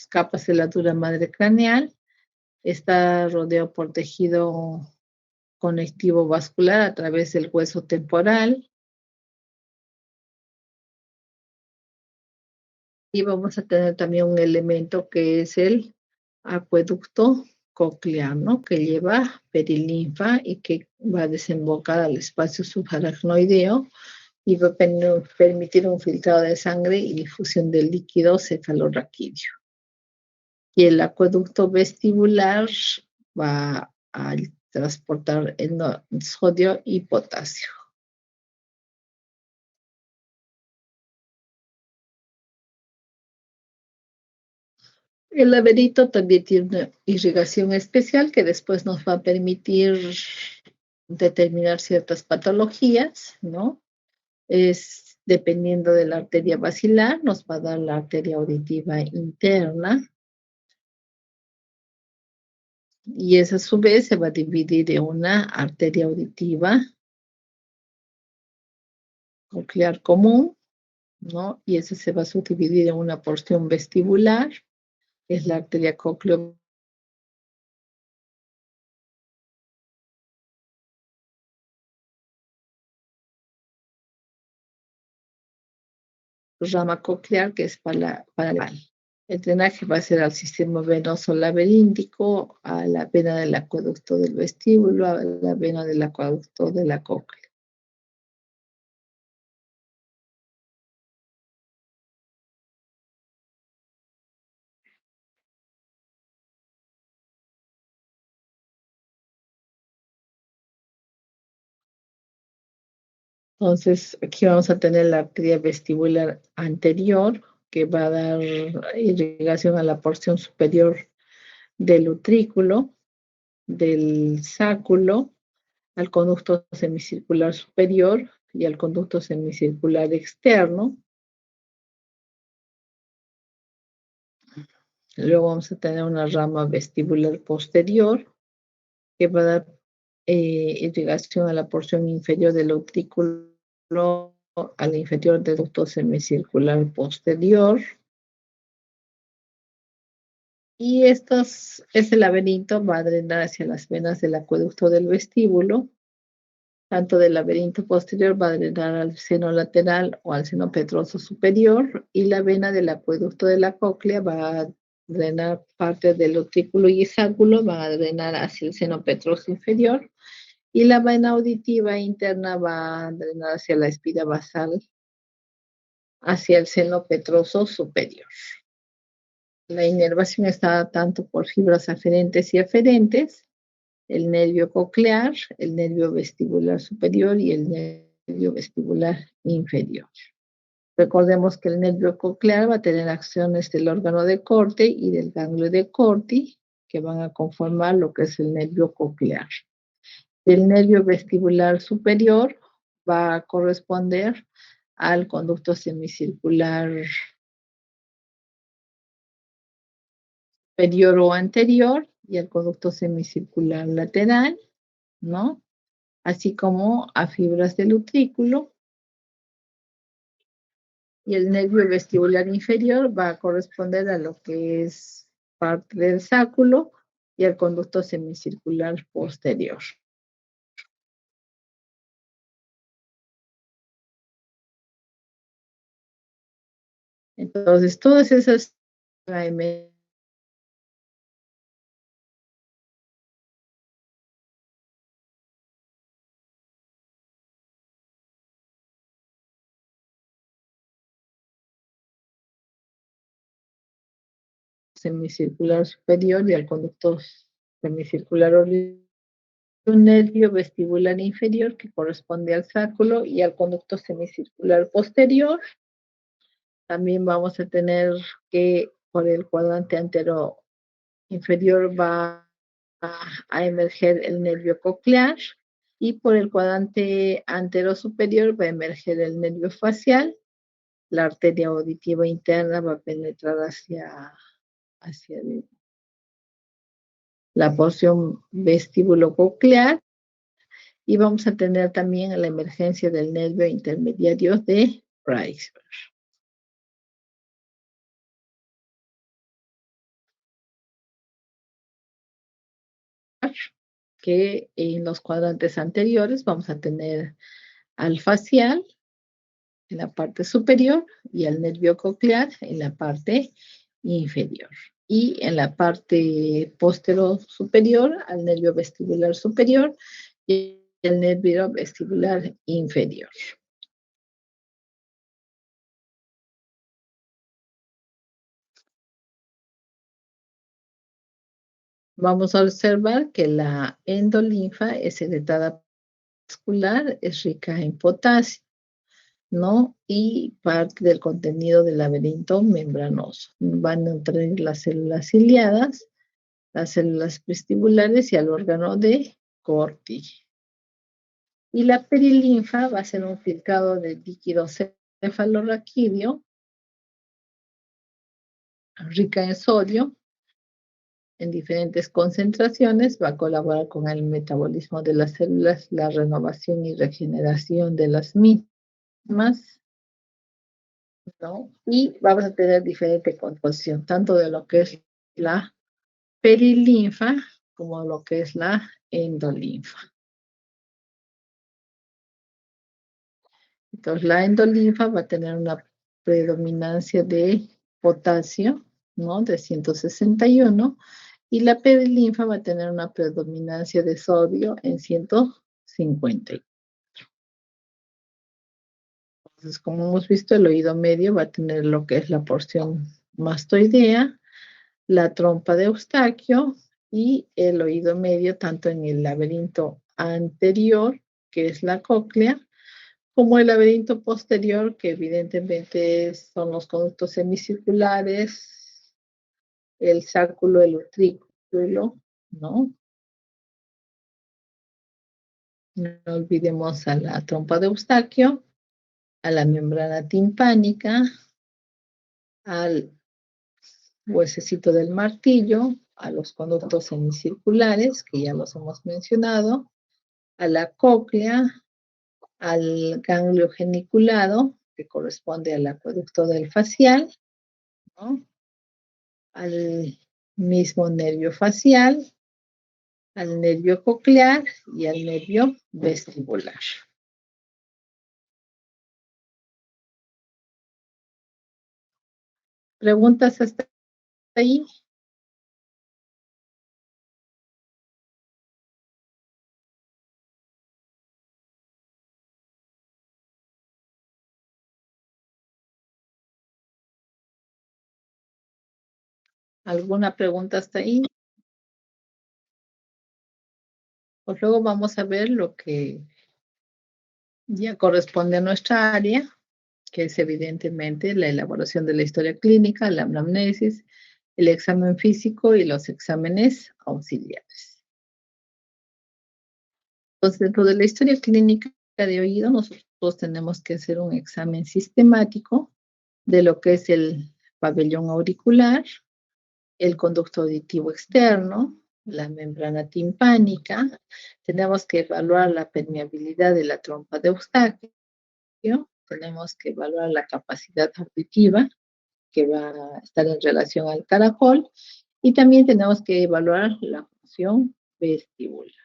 capas de la dura madre craneal, está rodeado por tejido conectivo vascular a través del hueso temporal y vamos a tener también un elemento que es el acueducto coclear, ¿no? Que lleva perilinfa y que va a desembocar al espacio subaracnoideo y va a permitir un filtrado de sangre y difusión del líquido cefalorraquídeo. Y el acueducto vestibular va a transportar el sodio y potasio. El laberinto también tiene una irrigación especial que después nos va a permitir determinar ciertas patologías, ¿no? Es dependiendo de la arteria basilar, nos va a dar la arteria auditiva interna y esa a su vez se va a dividir en una arteria auditiva coclear común, ¿no? Y esa se va a subdividir en una porción vestibular, que es la arteria cocleo rama coclear, que es para la el drenaje va a ser al sistema venoso laberíntico, a la vena del acueducto del vestíbulo, a la vena del acueducto de la cóclea. Entonces, aquí vamos a tener la arteria vestibular anterior, que va a dar irrigación a la porción superior del utrículo, del sáculo, al conducto semicircular superior y al conducto semicircular externo. Luego vamos a tener una rama vestibular posterior que va a dar irrigación a la porción inferior del utrículo, al inferior del ducto semicircular posterior. Y ese laberinto va a drenar hacia las venas del acueducto del vestíbulo. Tanto del laberinto posterior va a drenar al seno lateral o al seno petroso superior y la vena del acueducto de la cóclea va a drenar parte del utrículo y sáculo, va a drenar hacia el seno petroso inferior y la vena auditiva interna va a drenar hacia la espina basal, hacia el seno petroso superior. La inervación está tanto por fibras aferentes y aferentes, el nervio coclear, el nervio vestibular superior y el nervio vestibular inferior. Recordemos que el nervio coclear va a tener acciones del órgano de corte y del ganglio de Corti, que van a conformar lo que es el nervio coclear. El nervio vestibular superior va a corresponder al conducto semicircular superior o anterior y al conducto semicircular lateral, ¿no? así como a fibras del utrículo, y el nervio vestibular inferior va a corresponder a lo que es parte del sáculo y al conducto semicircular posterior. Entonces, todas esas semicircular superior y al conducto semicircular orbital, un nervio vestibular inferior que corresponde al sáculo y al conducto semicircular posterior. También vamos a tener que por el cuadrante antero inferior va a emerger el nervio coclear y por el cuadrante antero superior va a emerger el nervio facial. La arteria auditiva interna va a penetrar hacia la porción vestíbulo-coclear y vamos a tener también la emergencia del nervio intermediario de Preisler. Que en los cuadrantes anteriores vamos a tener al facial en la parte superior y al nervio coclear en la parte inferior. Y en la parte posterior superior al nervio vestibular superior y el nervio vestibular inferior. Vamos a observar que la endolinfa es secretada vascular, es rica en potasio, ¿no? Y parte del contenido del laberinto membranoso. Van a nutrir las células ciliadas, las células vestibulares y al órgano de Corti. Y la perilinfa va a ser un filtrado de líquido cefalorraquídeo, rica en sodio, en diferentes concentraciones, va a colaborar con el metabolismo de las células, la renovación y regeneración de las mismas, ¿no? Y vamos a tener diferente composición, tanto de lo que es la perilinfa como lo que es la endolinfa. Entonces, la endolinfa va a tener una predominancia de potasio, ¿no? De 161, y la perilinfa va a tener una predominancia de sodio en 150. Entonces, como hemos visto, el oído medio va a tener lo que es la porción mastoidea, la trompa de Eustaquio y el oído medio, tanto en el laberinto anterior, que es la cóclea, como el laberinto posterior, que evidentemente son los conductos semicirculares, el sáculo, el utrículo, ¿no? No olvidemos a la trompa de Eustaquio, a la membrana timpánica, al huesecito del martillo, a los conductos semicirculares, que ya los hemos mencionado, a la cóclea, al ganglio geniculado, que corresponde al acueducto del facial, ¿no? Al mismo nervio facial, al nervio coclear y al nervio vestibular. ¿Preguntas hasta ahí? ¿Alguna pregunta hasta ahí? Pues luego vamos a ver lo que ya corresponde a nuestra área, que es evidentemente la elaboración de la historia clínica, la anamnesis, el examen físico y los exámenes auxiliares. Entonces, dentro de la historia clínica de oído, nosotros tenemos que hacer un examen sistemático de lo que es el pabellón auricular, el conducto auditivo externo, la membrana timpánica, tenemos que evaluar la permeabilidad de la trompa de Eustaquio, tenemos que evaluar la capacidad auditiva, que va a estar en relación al caracol, y también tenemos que evaluar la función vestibular.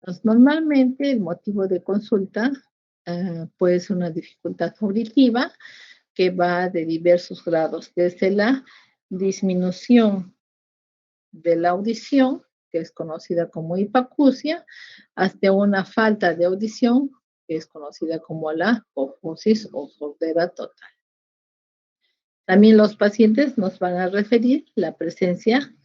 Pues, normalmente el motivo de consulta puede ser una dificultad auditiva que va de diversos grados, desde la disminución de la audición, que es conocida como hipacusia, hasta una falta de audición, que es conocida como la cofosis o sordera total. También los pacientes nos van a referir la presencia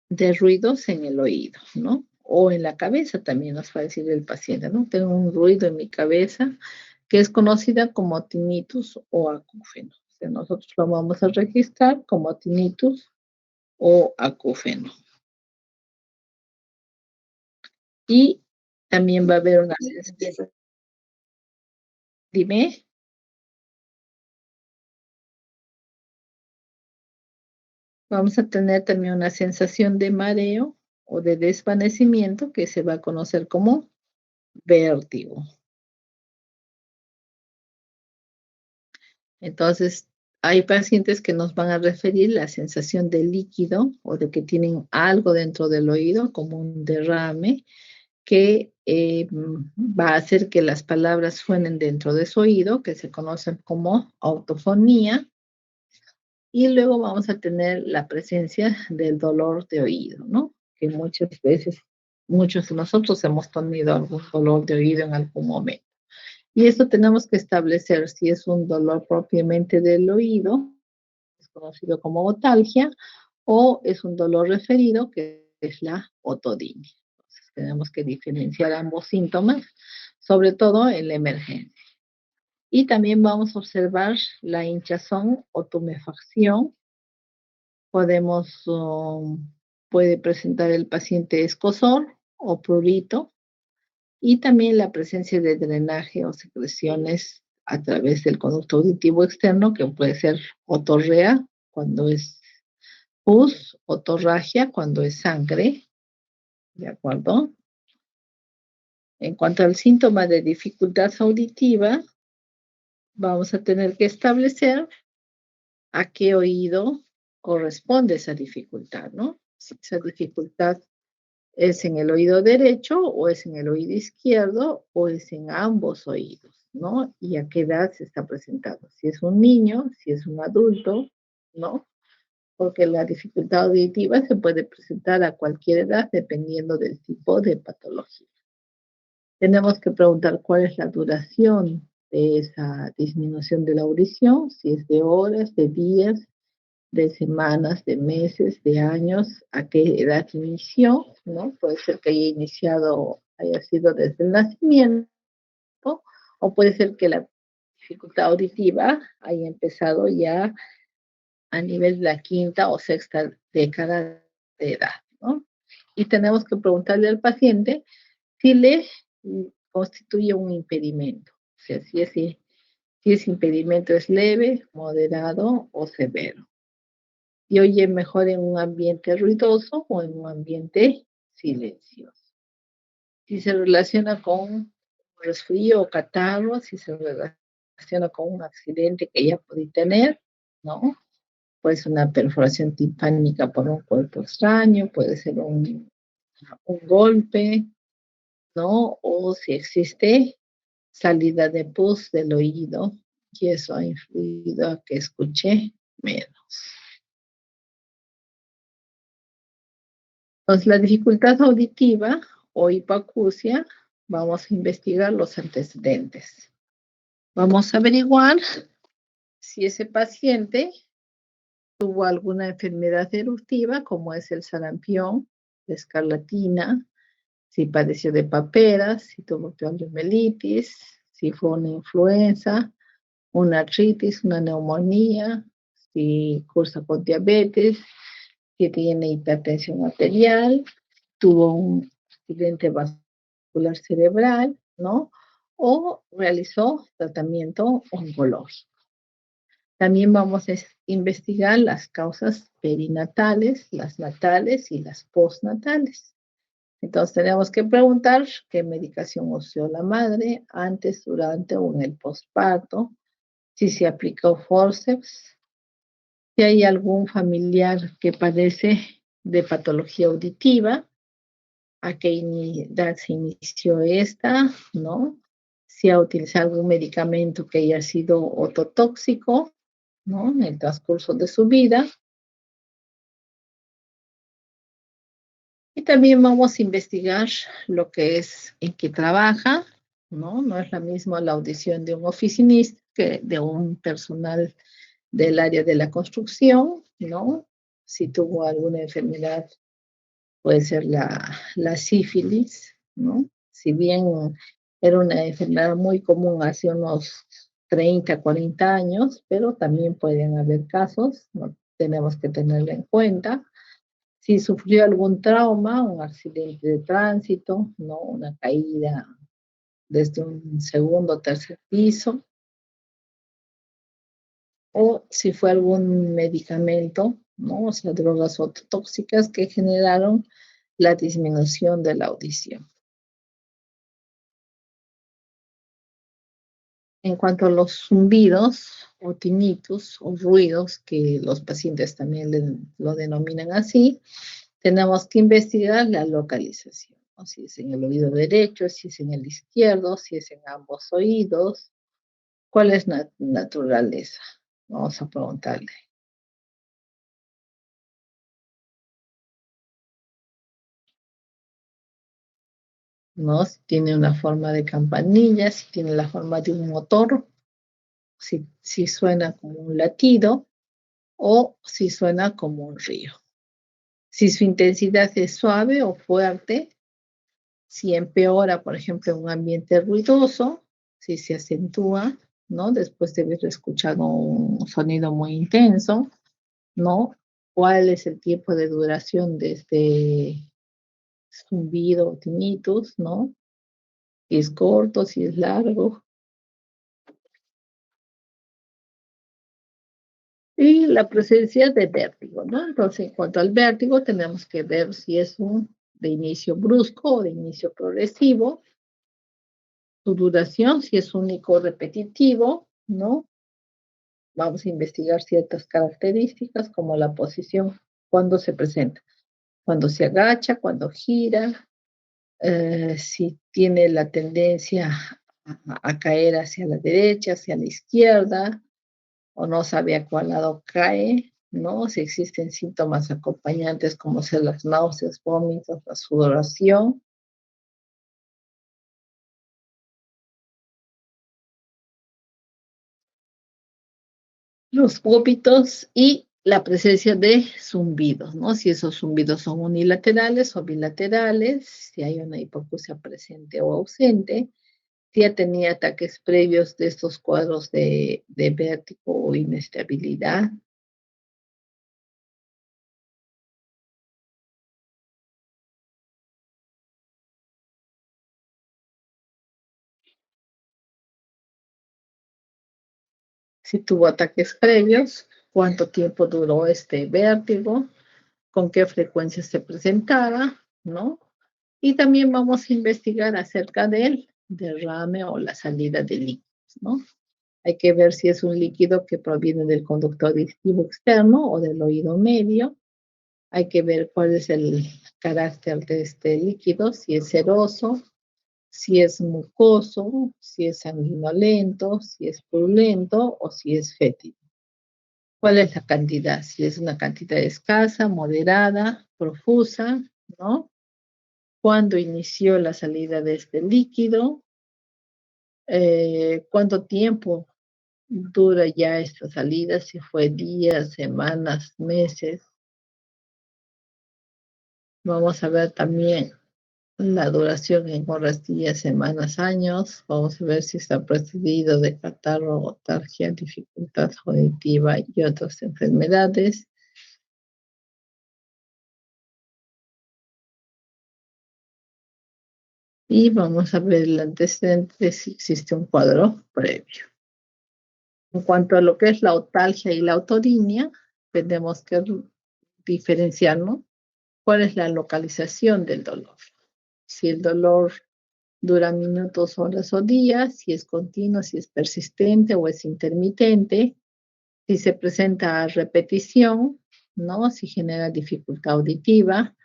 de ruidos en el oído, ¿no? O en la cabeza también nos va a decir el paciente, ¿no? Tengo un ruido en mi cabeza que es conocida como tinnitus o acúfeno. O sea, nosotros lo vamos a registrar como tinnitus o acúfeno. Y también va a haber una sensación. Dime. Vamos a tener también una sensación de mareo o de desvanecimiento que se va a conocer como vértigo. Entonces, hay pacientes que nos van a referir la sensación de líquido o de que tienen algo dentro del oído, como un derrame, que va a hacer que las palabras suenen dentro de su oído, que se conocen como autofonía. Y luego vamos a tener la presencia del dolor de oído, ¿no? Que muchas veces, muchos de nosotros hemos tenido algún dolor de oído en algún momento. Y esto tenemos que establecer si es un dolor propiamente del oído, es conocido como otalgia, o es un dolor referido, que es la otodinia. Entonces, tenemos que diferenciar ambos síntomas, sobre todo en la emergencia. Y también vamos a observar la hinchazón o tumefacción. Podemos, puede presentar el paciente escozor o prurito, y también la presencia de drenaje o secreciones a través del conducto auditivo externo, que puede ser otorrea cuando es pus, otorragia cuando es sangre, ¿de acuerdo? En cuanto al síntoma de dificultad auditiva, vamos a tener que establecer a qué oído corresponde esa dificultad, ¿no? Si esa dificultad es en el oído derecho o es en el oído izquierdo o es en ambos oídos, ¿no? Y a qué edad se está presentando. Si es un niño, si es un adulto, ¿no? Porque la dificultad auditiva se puede presentar a cualquier edad dependiendo del tipo de patología. Tenemos que preguntar cuál es la duración de esa disminución de la audición, si es de horas, de días, de semanas, de meses, de años, a qué edad inició, ¿no? Puede ser que haya iniciado, haya sido desde el nacimiento, o puede ser que la dificultad auditiva haya empezado ya a nivel de la quinta o sexta década de edad, ¿no? Y tenemos que preguntarle al paciente si le constituye un impedimento, o sea, si ese impedimento es leve, moderado o severo. Y oye mejor en un ambiente ruidoso o en un ambiente silencioso. Si se relaciona con resfrío o catarro, si se relaciona con un accidente que ya puede tener, ¿no? Puede ser una perforación timpánica por un cuerpo extraño, puede ser un golpe, ¿no? O si existe salida de pus del oído, y eso ha influido a que escuche menos. Entonces, la dificultad auditiva o hipoacusia, vamos a investigar los antecedentes. Vamos a averiguar si ese paciente tuvo alguna enfermedad eruptiva, como es el sarampión, la escarlatina, si padeció de paperas, si tuvo poliomielitis, si fue una influenza, una artritis, una neumonía, si cursa con diabetes, si tiene hipertensión arterial, tuvo un accidente vascular cerebral, ¿no? O realizó tratamiento oncológico. También vamos a investigar las causas perinatales, las natales y las postnatales. Entonces tenemos que preguntar qué medicación usó la madre antes, durante o en el posparto, si se aplicó forceps, si hay algún familiar que padece de patología auditiva, a qué edad se inició esta, ¿no? Si ha utilizado algún medicamento que haya sido ototóxico, ¿no? En el transcurso de su vida. Y también vamos a investigar lo que es en qué trabaja, ¿no? No es la misma la audición de un oficinista que de un personal del área de la construcción, ¿no? Si tuvo alguna enfermedad, puede ser la sífilis, ¿no? Si bien era una enfermedad muy común hace unos 30, 40 años, pero también pueden haber casos, ¿no? Tenemos que tenerlo en cuenta. Si sufrió algún trauma, un accidente de tránsito, ¿no? Una caída desde un segundo o tercer piso, o si fue algún medicamento, ¿no? O sea, drogas tóxicas que generaron la disminución de la audición. En cuanto a los zumbidos o tinnitus o ruidos, que los pacientes también lo denominan así, tenemos que investigar la localización, ¿no? Si es en el oído derecho, si es en el izquierdo, si es en ambos oídos, cuál es naturaleza. Vamos a preguntarle, ¿no? Si tiene una forma de campanilla, si tiene la forma de un motor, si suena como un latido o si suena como un río. Si su intensidad es suave o fuerte, si empeora, por ejemplo, en un ambiente ruidoso, si se acentúa, ¿no? Después de haber escuchado un sonido muy intenso, ¿no? ¿Cuál es el tiempo de duración de este zumbido o tinnitus, ¿no? Si es corto, si es largo. Y la presencia de vértigo, ¿no? Entonces, en cuanto al vértigo, tenemos que ver si es un de inicio brusco o de inicio progresivo, su duración, si es único o repetitivo, ¿no? Vamos a investigar ciertas características como la posición, cuando se presenta, cuando se agacha, cuando gira, si tiene la tendencia a caer hacia la derecha, hacia la izquierda, o no sabe a cuál lado cae, ¿no? Si existen síntomas acompañantes como ser las náuseas, vómitos, la sudoración. Los vómitos y la presencia de zumbidos, ¿no? Si esos zumbidos son unilaterales o bilaterales, si hay una hipoacusia presente o ausente, si ya tenía ataques previos de estos cuadros de vértigo o inestabilidad. Si tuvo ataques previos, cuánto tiempo duró este vértigo, con qué frecuencia se presentaba, ¿no? Y también vamos a investigar acerca del derrame o la salida de líquidos, ¿no? Hay que ver si es un líquido que proviene del conducto auditivo externo o del oído medio. Hay que ver cuál es el carácter de este líquido, si es seroso, si es mucoso, si es sanguinolento, si es purulento o si es fétido. ¿Cuál es la cantidad? Si es una cantidad escasa, moderada, profusa, ¿no? ¿Cuándo inició la salida de este líquido? ¿Cuánto tiempo dura ya esta salida? Si fue días, semanas, meses. Vamos a ver también la duración en horas, días, semanas, años. Vamos a ver si está precedido de catarro, otargia, dificultad auditiva y otras enfermedades. Y vamos a ver el antecedente de si existe un cuadro previo. En cuanto a lo que es la otalgia y la otorrinolaringología, tenemos que diferenciar, ¿no? ¿Cuál es la localización del dolor? Si el dolor dura minutos, horas o días, si es continuo, si es persistente o es intermitente, si se presenta a repetición, ¿no? Si genera dificultad auditiva,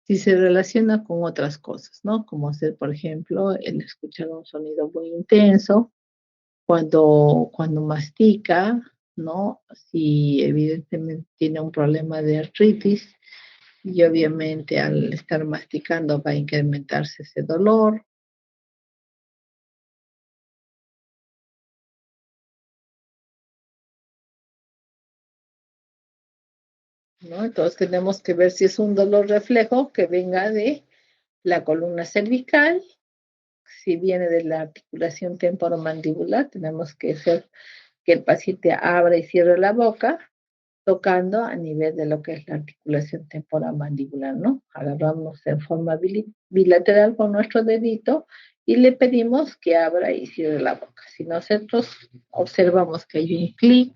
si se relaciona con otras cosas, ¿no? Como ser, por ejemplo, el escuchar un sonido muy intenso, cuando mastica, ¿no? Si evidentemente tiene un problema de artritis y obviamente al estar masticando va a incrementarse ese dolor, ¿no? Entonces tenemos que ver si es un dolor reflejo que venga de la columna cervical, si viene de la articulación temporomandibular, tenemos que hacer que el paciente abra y cierre la boca, tocando a nivel de lo que es la articulación temporomandibular, ¿no? Agarramos en forma bilateral con nuestro dedito y le pedimos que abra y cierre la boca. Si nosotros observamos que hay un clic,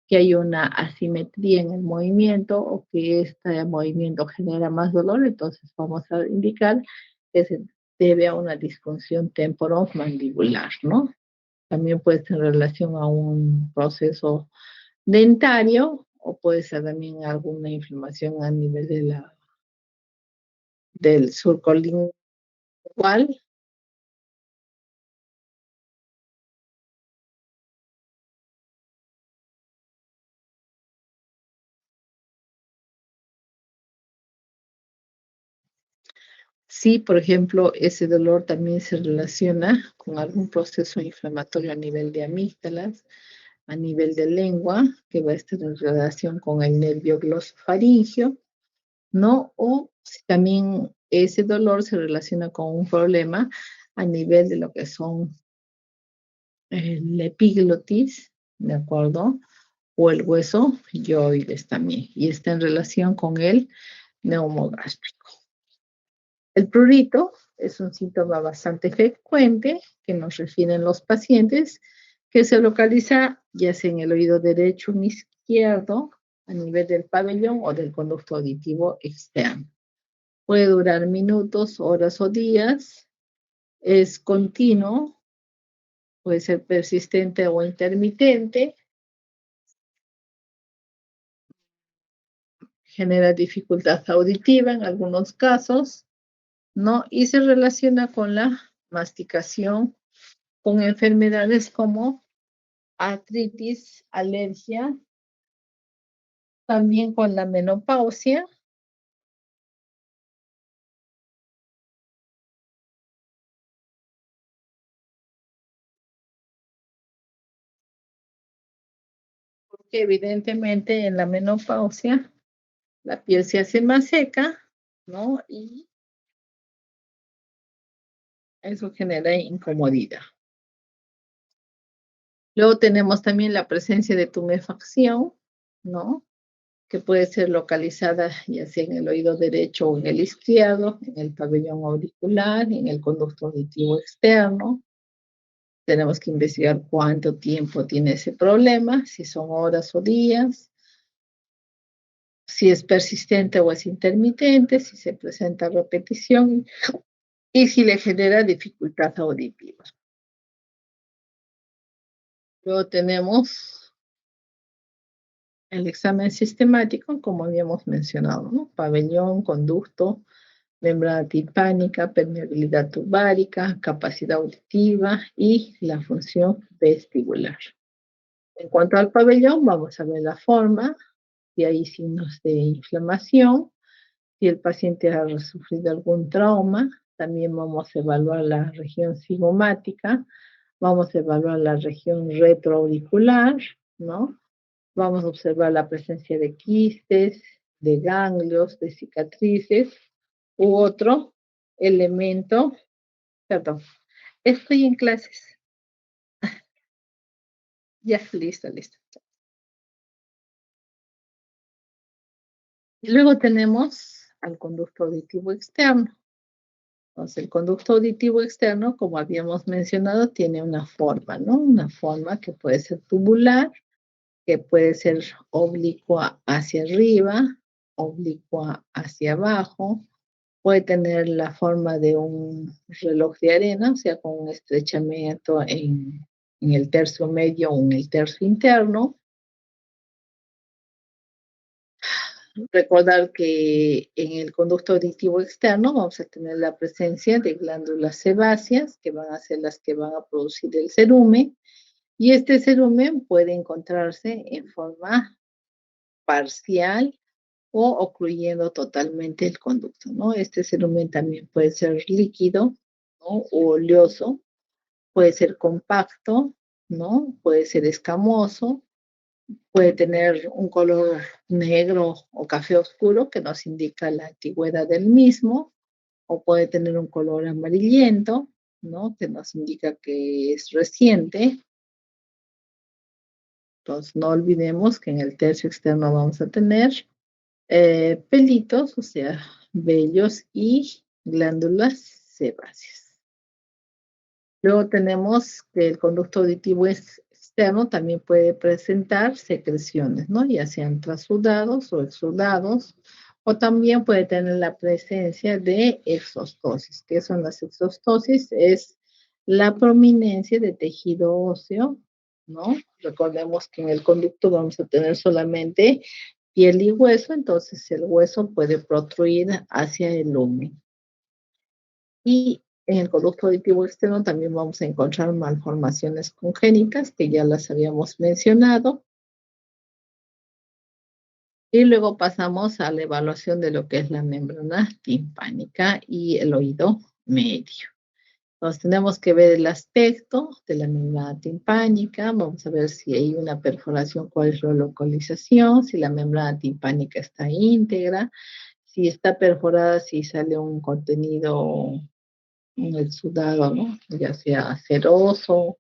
que hay una asimetría en el movimiento o que este movimiento genera más dolor, entonces vamos a indicar que se debe a una disfunción temporomandibular, ¿no? También puede ser en relación a un proceso dentario o puede ser también alguna inflamación a nivel del surco lingual. Sí, por ejemplo, ese dolor también se relaciona con algún proceso inflamatorio a nivel de amígdalas, a nivel de lengua, que va a estar en relación con el nervio glosofaringeo, ¿no? O si también ese dolor se relaciona con un problema a nivel de lo que son el epiglotis, ¿de acuerdo? O el hueso yoides también, y está en relación con el neumogástrico. El prurito es un síntoma bastante frecuente que nos refieren los pacientes, que se localiza ya sea en el oído derecho o izquierdo, a nivel del pabellón o del conducto auditivo externo. Puede durar minutos, horas o días, es continuo, puede ser persistente o intermitente, genera dificultad auditiva en algunos casos, ¿no? Y se relaciona con la masticación, con enfermedades como artritis, alergia, también con la menopausia, porque evidentemente en la menopausia la piel se hace más seca, ¿no? Y eso genera incomodidad. Luego tenemos también la presencia de tumefacción, ¿no? Que puede ser localizada ya sea en el oído derecho o en el izquierdo, en el pabellón auricular, en el conducto auditivo externo. Tenemos que investigar cuánto tiempo tiene ese problema, si son horas o días, si es persistente o es intermitente, si se presenta repetición y si le genera dificultad auditiva. Luego tenemos el examen sistemático, como habíamos mencionado, ¿no? Pabellón, conducto, membrana timpánica, permeabilidad tubárica, capacidad auditiva y la función vestibular. En cuanto al pabellón, vamos a ver la forma, si hay signos de inflamación, si el paciente ha sufrido algún trauma, también vamos a evaluar la región cigomática, vamos a evaluar la región retroauricular, ¿no? Vamos a observar la presencia de quistes, de ganglios, de cicatrices u otro elemento. Perdón, estoy en clases. Ya, listo, listo. Y luego tenemos al conducto auditivo externo. Entonces, el conducto auditivo externo, como habíamos mencionado, tiene una forma, ¿no? Una forma que puede ser tubular, que puede ser oblicua hacia arriba, oblicua hacia abajo, puede tener la forma de un reloj de arena, o sea, con un estrechamiento en el tercio medio o en el tercio interno. Recordar que en el conducto auditivo externo vamos a tener la presencia de glándulas sebáceas, que van a ser las que van a producir el cerumen, y este cerumen puede encontrarse en forma parcial o ocluyendo totalmente el conducto, ¿no? Este cerumen también puede ser líquido, ¿no? O oleoso, puede ser compacto, ¿no? Puede ser escamoso, puede tener un color negro o café oscuro que nos indica la antigüedad del mismo, o puede tener un color amarillento, ¿no? Que nos indica que es reciente. Entonces, no olvidemos que en el tercio externo vamos a tener pelitos, o sea, vellos y glándulas sebáceas. Luego tenemos que el conducto auditivo externo también puede presentar secreciones, ¿no? Ya sean trasudados o exudados, o también puede tener la presencia de exostosis. ¿Qué son las exostosis? Es la prominencia de tejido óseo, ¿no? Recordemos que en el conducto vamos a tener solamente piel y hueso, entonces el hueso puede protruir hacia el lumen. Y en el conducto auditivo externo también vamos a encontrar malformaciones congénitas, que ya las habíamos mencionado. Y luego pasamos a la evaluación de lo que es la membrana timpánica y el oído medio. Entonces tenemos que ver el aspecto de la membrana timpánica, vamos a ver si hay una perforación, cuál es la localización, si la membrana timpánica está íntegra, si está perforada, si sale un contenido exudado, ¿no? Ya sea ceroso,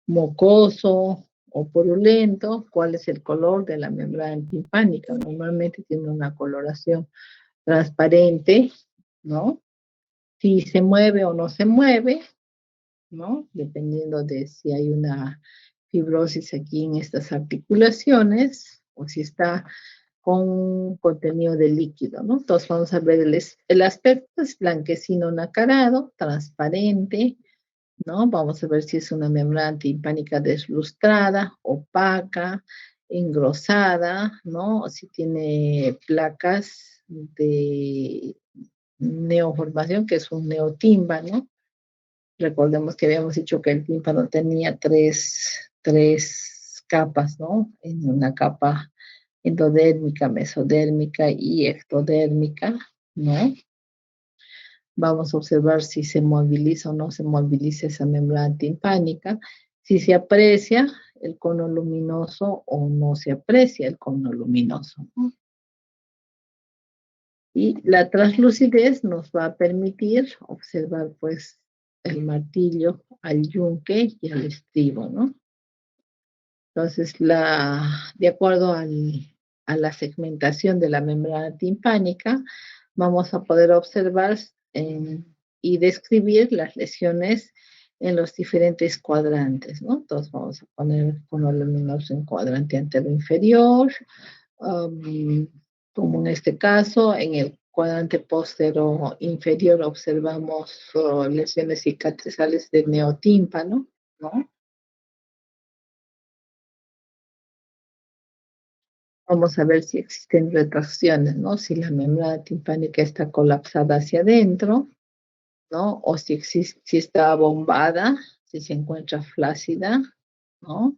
mocoso o purulento, cuál es el color de la membrana timpánica. Normalmente tiene una coloración transparente, ¿no? Si se mueve o no se mueve, ¿no? Dependiendo de si hay una fibrosis aquí en estas articulaciones o si está con contenido de líquido, ¿no? Entonces vamos a ver el aspecto es blanquecino nacarado, transparente, ¿no? Vamos a ver si es una membrana timpánica deslustrada, opaca, engrosada, ¿no? O si tiene placas de neoformación, que es un neotímpano. Recordemos que habíamos dicho que el tímpano tenía tres capas, ¿no? En una capa endodérmica, mesodérmica y ectodérmica, ¿no? Vamos a observar si se moviliza o no se moviliza esa membrana timpánica, si se aprecia el cono luminoso o no se aprecia el cono luminoso, ¿no? Y la translucidez nos va a permitir observar, pues, el martillo al yunque y al estribo, ¿no? Entonces, de acuerdo a la segmentación de la membrana timpánica, vamos a poder observar y describir las lesiones en los diferentes cuadrantes, ¿no? Entonces, vamos a poner cono luminoso en cuadrante antero inferior, um, como en este caso, en el cuadrante postero inferior observamos lesiones cicatrizales del neotímpano, ¿no? Vamos a ver si existen retracciones, ¿no? Si la membrana timpánica está colapsada hacia adentro, ¿no? O si está bombada, si se encuentra flácida, ¿no?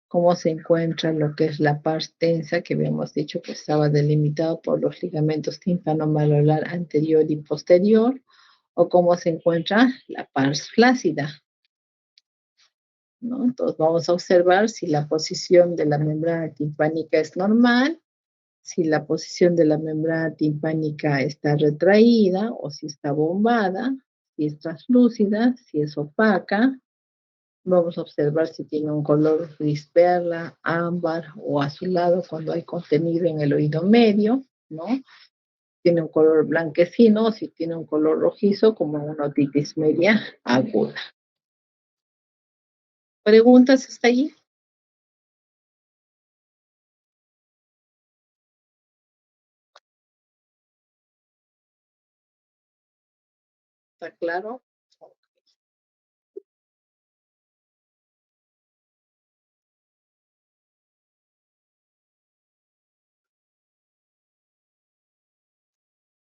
Cómo se encuentra lo que es la pars tensa, que habíamos dicho que estaba delimitado por los ligamentos tímpano-malolar anterior y posterior, o cómo se encuentra la pars flácida, ¿no? Entonces vamos a observar si la posición de la membrana timpánica es normal, si la posición de la membrana timpánica está retraída o si está bombada, si es translúcida, si es opaca. Vamos a observar si tiene un color gris perla, ámbar o azulado cuando hay contenido en el oído medio, ¿no? tiene un color blanquecino, si tiene un color rojizo, como una otitis media aguda. ¿Preguntas hasta allí? ¿Está claro?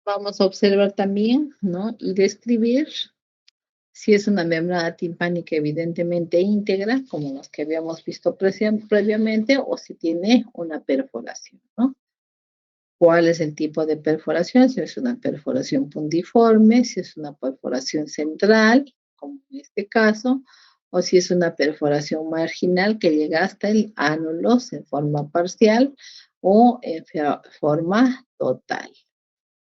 Vamos a observar también, ¿no? Y describir si es una membrana timpánica evidentemente íntegra, como los que habíamos visto previamente, o si tiene una perforación, ¿no? ¿Cuál es el tipo de perforación? Si es una perforación puntiforme, si es una perforación central, como en este caso, o si es una perforación marginal que llega hasta el ánulus en forma parcial o en forma total.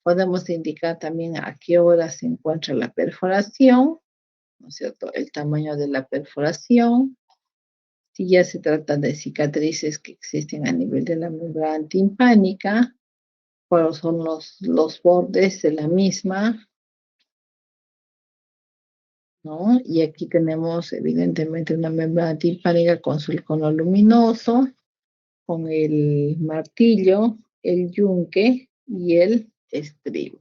Podemos indicar también a qué hora se encuentra la perforación, ¿no es cierto? El tamaño de la perforación, si ya se trata de cicatrices que existen a nivel de la membrana timpánica, cuáles son los bordes de la misma, ¿no? Y aquí tenemos evidentemente una membrana timpánica con su icono luminoso, con el martillo, el yunque y el estribo.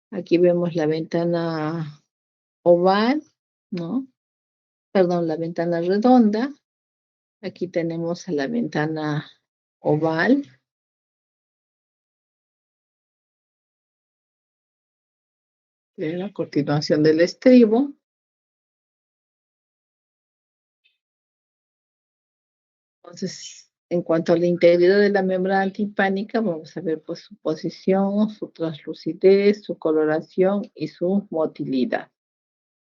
Aquí vemos la ventana oval, ¿no? Perdón, la ventana redonda. Aquí tenemos a la ventana oval, de la continuación del estribo. Entonces, en cuanto a la integridad de la membrana timpánica, vamos a ver pues su posición, su translucidez, su coloración y su motilidad.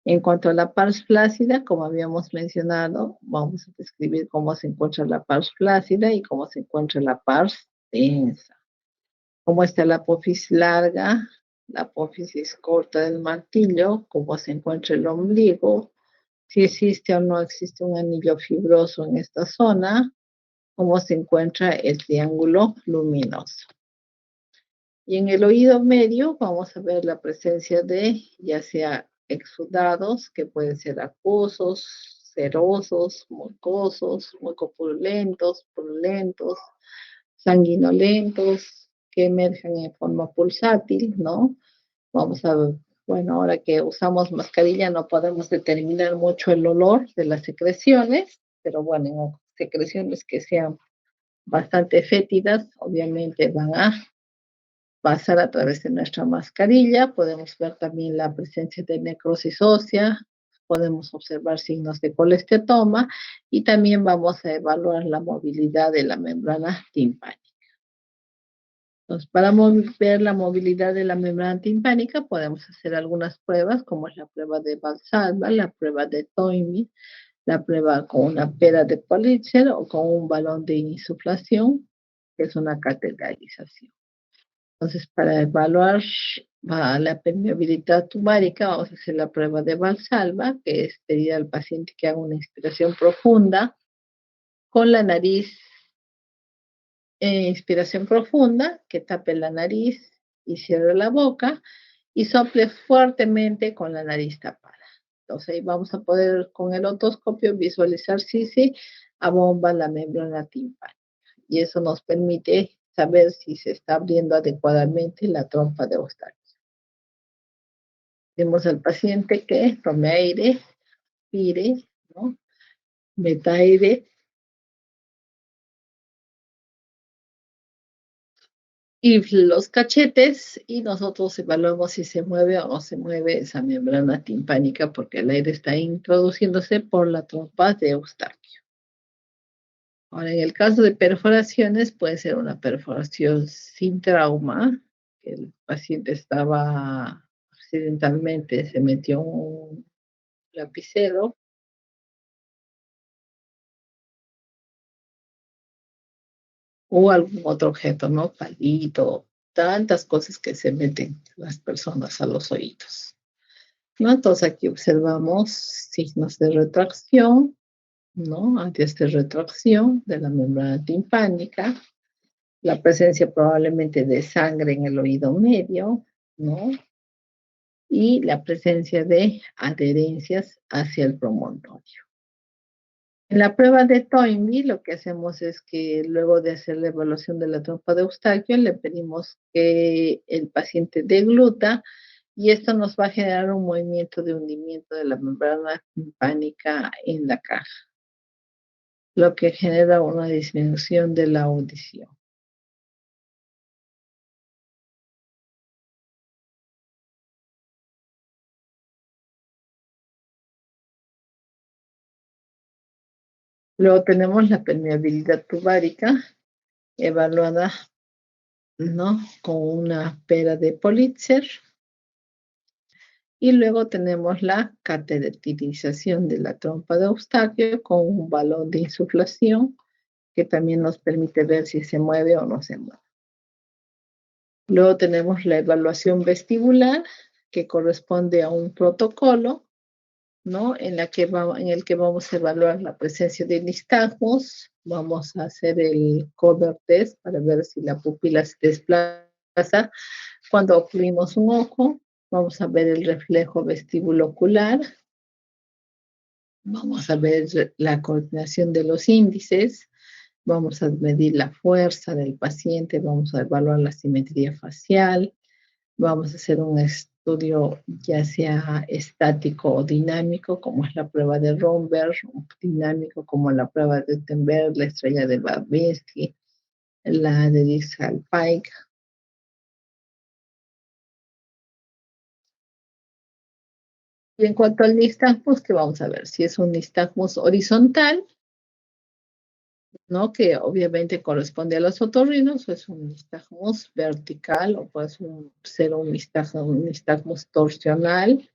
En cuanto a la pars flácida, como habíamos mencionado, vamos a describir cómo se encuentra la pars flácida y cómo se encuentra la pars densa. Cómo está la apófisis larga, la apófisis corta del martillo, cómo se encuentra el ombligo, si existe o no existe un anillo fibroso en esta zona, cómo se encuentra el triángulo luminoso. Y en el oído medio vamos a ver la presencia de ya sea exudados, que pueden ser acuosos, serosos, mucosos, mucopurulentos, purulentos, sanguinolentos, que emergen en forma pulsátil, ¿no? Vamos a ver, bueno, ahora que usamos mascarilla no podemos determinar mucho el olor de las secreciones, pero bueno, en secreciones que sean bastante fétidas, obviamente van a pasar a través de nuestra mascarilla. Podemos ver también la presencia de necrosis ósea, podemos observar signos de colesterol y también vamos a evaluar la movilidad de la membrana timpánica. Entonces, para ver la movilidad de la membrana timpánica, podemos hacer algunas pruebas, como es la prueba de Valsalva, la prueba de Toynbee, la prueba con una pera de Pulitzer o con un balón de insuflación, que es una cateterización. Entonces, para evaluar la permeabilidad tubárica, vamos a hacer la prueba de Valsalva, que es pedir al paciente que haga una inspiración profunda con la nariz, inspiración profunda, que tape la nariz y cierre la boca y sople fuertemente con la nariz tapada. Entonces, ahí vamos a poder con el otoscopio visualizar si se abomba la membrana timpánica. Y eso nos permite saber si se está abriendo adecuadamente la trompa de Eustaquio. Decimos al paciente que tome aire, respire, ¿no? Meta aire infle los cachetes y nosotros evaluamos si se mueve o no se mueve esa membrana timpánica porque el aire está introduciéndose por la trompa de Eustaquio. Ahora, en el caso de perforaciones, puede ser una perforación sin trauma, que el paciente estaba accidentalmente, se metió un lapicero o algún otro objeto, ¿no? Palito, tantas cosas que se meten las personas a los oídos, ¿no? Entonces aquí observamos signos de retracción, ¿no? Antes de retracción de la membrana timpánica. la presencia probablemente de sangre en el oído medio, ¿no? Y la presencia de adherencias hacia el promontorio. En la prueba de Toynbee, lo que hacemos es que luego de hacer la evaluación de la trompa de Eustaquio, le pedimos que el paciente degluta y esto nos va a generar un movimiento de hundimiento de la membrana timpánica en la caja, lo que genera una disminución de la audición. Luego tenemos la permeabilidad tubárica evaluada, ¿no? Con una pera de Politzer. Y luego tenemos la cateterización de la trompa de Eustaquio con un balón de insuflación que también nos permite ver si se mueve o no se mueve. Luego tenemos la evaluación vestibular que corresponde a un protocolo, ¿no? En el que vamos a evaluar la presencia de nistagmos, vamos a hacer el cover test para ver si la pupila se desplaza cuando oprimimos un ojo, vamos a ver el reflejo vestibulocular, vamos a ver la coordinación de los índices, vamos a medir la fuerza del paciente, vamos a evaluar la simetría facial, vamos a hacer un estudio ya sea estático o dinámico, como es la prueba de Romberg, dinámico como la prueba de Utenberg, la estrella de Babinski, la de Dixal-Pike. Y en cuanto al nistagmus, ¿qué vamos a ver? Si es un nistagmus horizontal, ¿no? Que obviamente corresponde a los otorrinos, o es un nistagmus vertical, o puede ser un nistagmus torsional,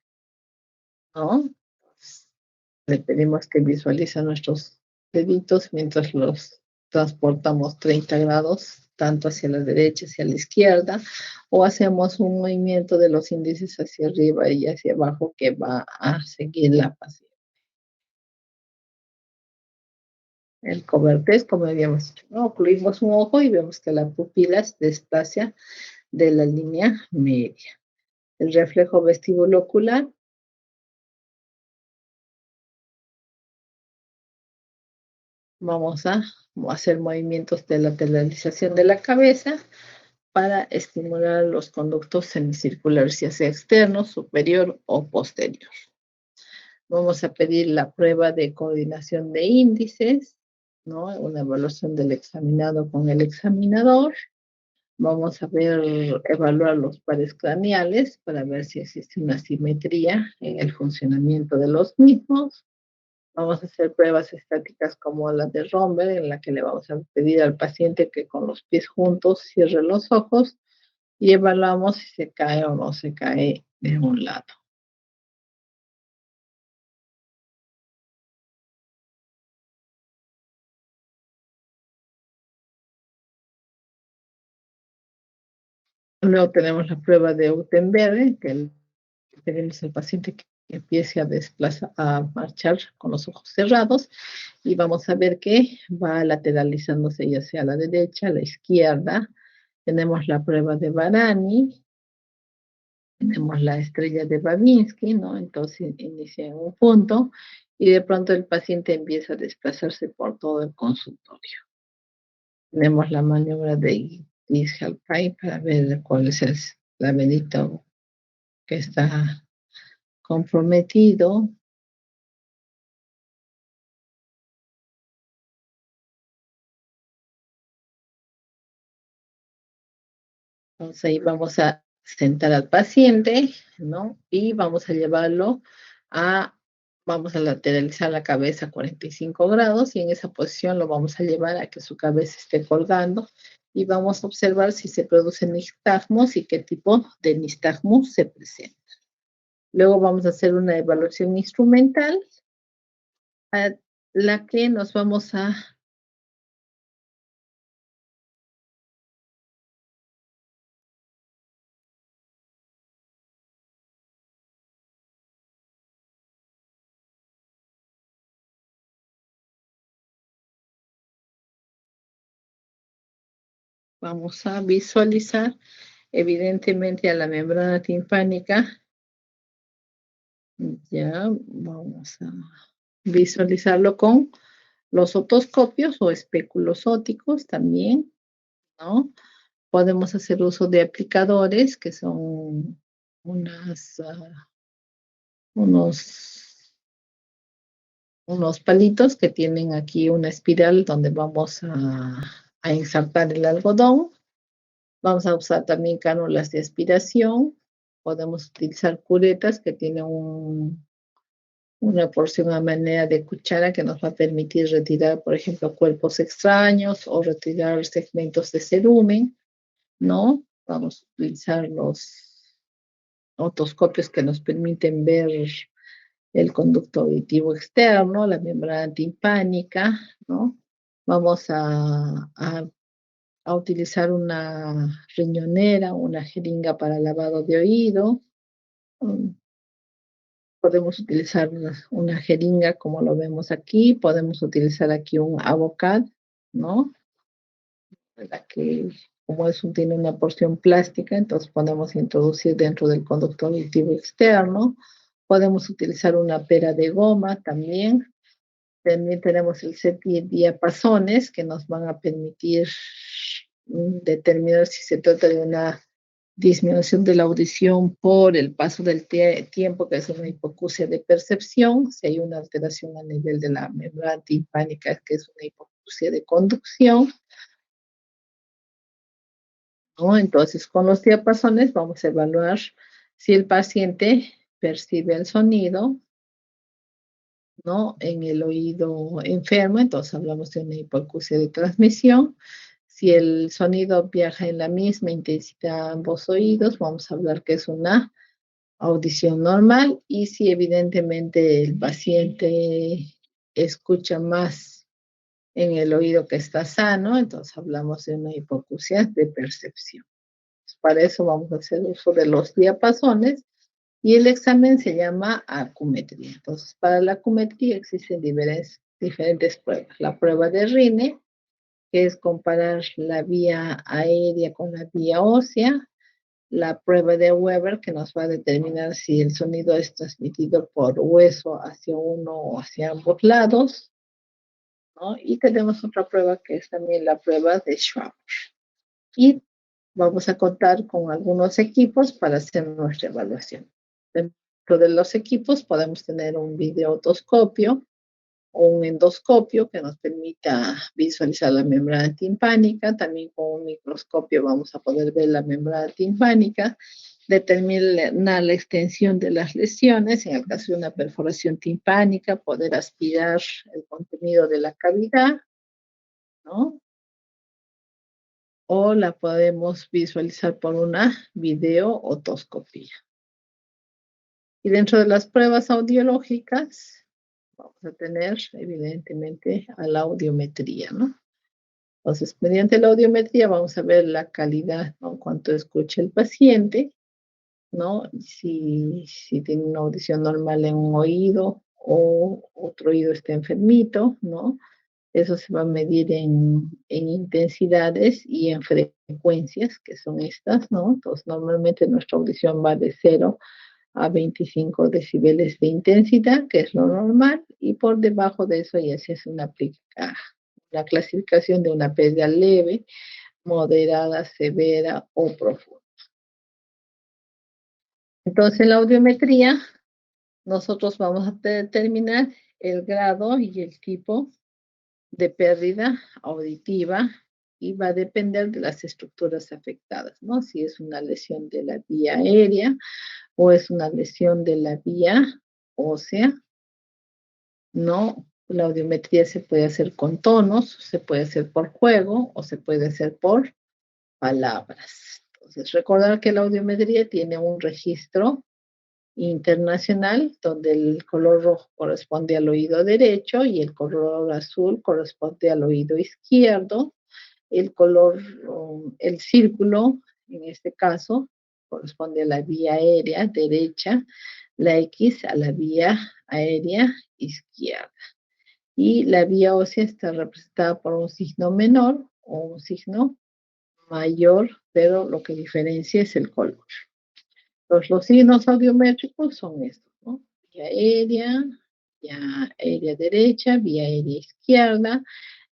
¿no? Le pedimos que visualice nuestros deditos mientras los transportamos 30 grados, tanto hacia la derecha, hacia la izquierda, o hacemos un movimiento de los índices hacia arriba y hacia abajo que va a seguir la paciente. El cover test, como habíamos dicho, ¿no? Ocluimos un ojo y vemos que la pupila se desplaza de la línea media. El reflejo vestíbulo ocular, vamos a hacer movimientos de lateralización de la cabeza para estimular los conductos semicirculares, ya sea externo, superior o posterior. Vamos a pedir la prueba de coordinación de índices, ¿no? Una evaluación del examinado con el examinador. Vamos a evaluar los pares craneales para ver si existe una simetría en el funcionamiento de los mismos. Vamos a hacer pruebas estáticas como la de Romberg, en la que le vamos a pedir al paciente que con los pies juntos cierre los ojos y evaluamos si se cae o no se cae de un lado. Luego tenemos la prueba de Utenberg, que tenemos al paciente que empiece a desplazar, a marchar con los ojos cerrados y vamos a ver que va lateralizándose ya sea a la derecha, a la izquierda. Tenemos la prueba de Barani, tenemos la estrella de Babinski, ¿no? Entonces inicia en un punto y de pronto el paciente empieza a desplazarse por todo el consultorio. Tenemos la maniobra de Dixal-Pike para ver cuál es el laberinto que está comprometido. Entonces ahí vamos a sentar al paciente, ¿no? Y vamos a llevarlo a, vamos a lateralizar la cabeza a 45 grados y en esa posición lo vamos a llevar a que su cabeza esté colgando y vamos a observar si se producen nistagmos y qué tipo de nistagmos se presenta. Luego vamos a hacer una evaluación instrumental a la que nos vamos a visualizar evidentemente a la membrana timpánica. Ya vamos a visualizarlo con los otoscopios o espéculos ópticos también, ¿no? Podemos hacer uso de aplicadores, que son unas, unos, unos palitos que tienen aquí una espiral donde vamos a insertar el algodón. Vamos a usar también cánulas de aspiración. Podemos utilizar curetas que tienen una porción a manera de cuchara que nos va a permitir retirar, por ejemplo, cuerpos extraños o retirar segmentos de cerumen, ¿no? Vamos a utilizar los otoscopios que nos permiten ver el conducto auditivo externo, la membrana timpánica, ¿no? Vamos a utilizar una riñonera, una jeringa para lavado de oído. um, Podemos utilizar una jeringa como lo vemos aquí, podemos utilizar aquí un Avocat, ¿no? La que como tiene una porción plástica, entonces podemos introducir dentro del conducto auditivo externo. Podemos utilizar una pera de goma también. También tenemos el set de diapasones que nos van a permitir determinar si se trata de una disminución de la audición por el paso del tiempo, que es una hipoacusia de percepción, si hay una alteración a nivel de la membrana timpánica, que es una hipoacusia de conducción, ¿no? Entonces, con los diapasones vamos a evaluar si el paciente percibe el sonido, ¿no? En el oído enfermo, entonces hablamos de una hipoacusia de transmisión. Si el sonido viaja en la misma intensidad a ambos oídos, vamos a hablar que es una audición normal. Y si evidentemente el paciente escucha más en el oído que está sano, entonces hablamos de una hipoacusia de percepción. Para eso vamos a hacer uso de los diapasones y el examen se llama acumetría. Entonces, para la acumetría existen diferentes pruebas. La prueba de Rine, que es comparar la vía aérea con la vía ósea. La prueba de Weber, que nos va a determinar si el sonido es transmitido por hueso hacia uno o hacia ambos lados, ¿no? Y tenemos otra prueba que es también la prueba de Schwab. Y vamos a contar con algunos equipos para hacer nuestra evaluación. Dentro de los equipos podemos tener un videotoscopio o un endoscopio que nos permita visualizar la membrana timpánica. También con un microscopio vamos a poder ver la membrana timpánica, determinar la extensión de las lesiones, en el caso de una perforación timpánica, poder aspirar el contenido de la cavidad, ¿no? O la podemos visualizar por una videootoscopía. Y dentro de las pruebas audiológicas, vamos a tener evidentemente a la audiometría, ¿no? Entonces, mediante la audiometría vamos a ver la calidad, ¿no? Cuánto escucha el paciente, ¿no? Si tiene una audición normal en un oído o otro oído está enfermito, ¿no? Eso se va a medir en intensidades y en frecuencias, que son estas, ¿no? Entonces, normalmente nuestra audición va de 0 a 25 decibeles de intensidad, que es lo normal, y por debajo de eso ya se hace una clasificación de una pérdida leve, moderada, severa o profunda. Entonces, en la audiometría, nosotros vamos a determinar el grado y el tipo de pérdida auditiva y va a depender de las estructuras afectadas, ¿no? Si es una lesión de la vía aérea o es una lesión de la vía ósea, ¿no? La audiometría se puede hacer con tonos, se puede hacer por juego o se puede hacer por palabras. Entonces, recordar que la audiometría tiene un registro internacional donde el color rojo corresponde al oído derecho y el color azul corresponde al oído izquierdo. El círculo, en este caso, corresponde a la vía aérea derecha, la X a la vía aérea izquierda. Y la vía ósea está representada por un signo menor o un signo mayor, pero lo que diferencia es el color. Los signos audiométricos son estos, ¿no? Vía aérea derecha, vía aérea izquierda,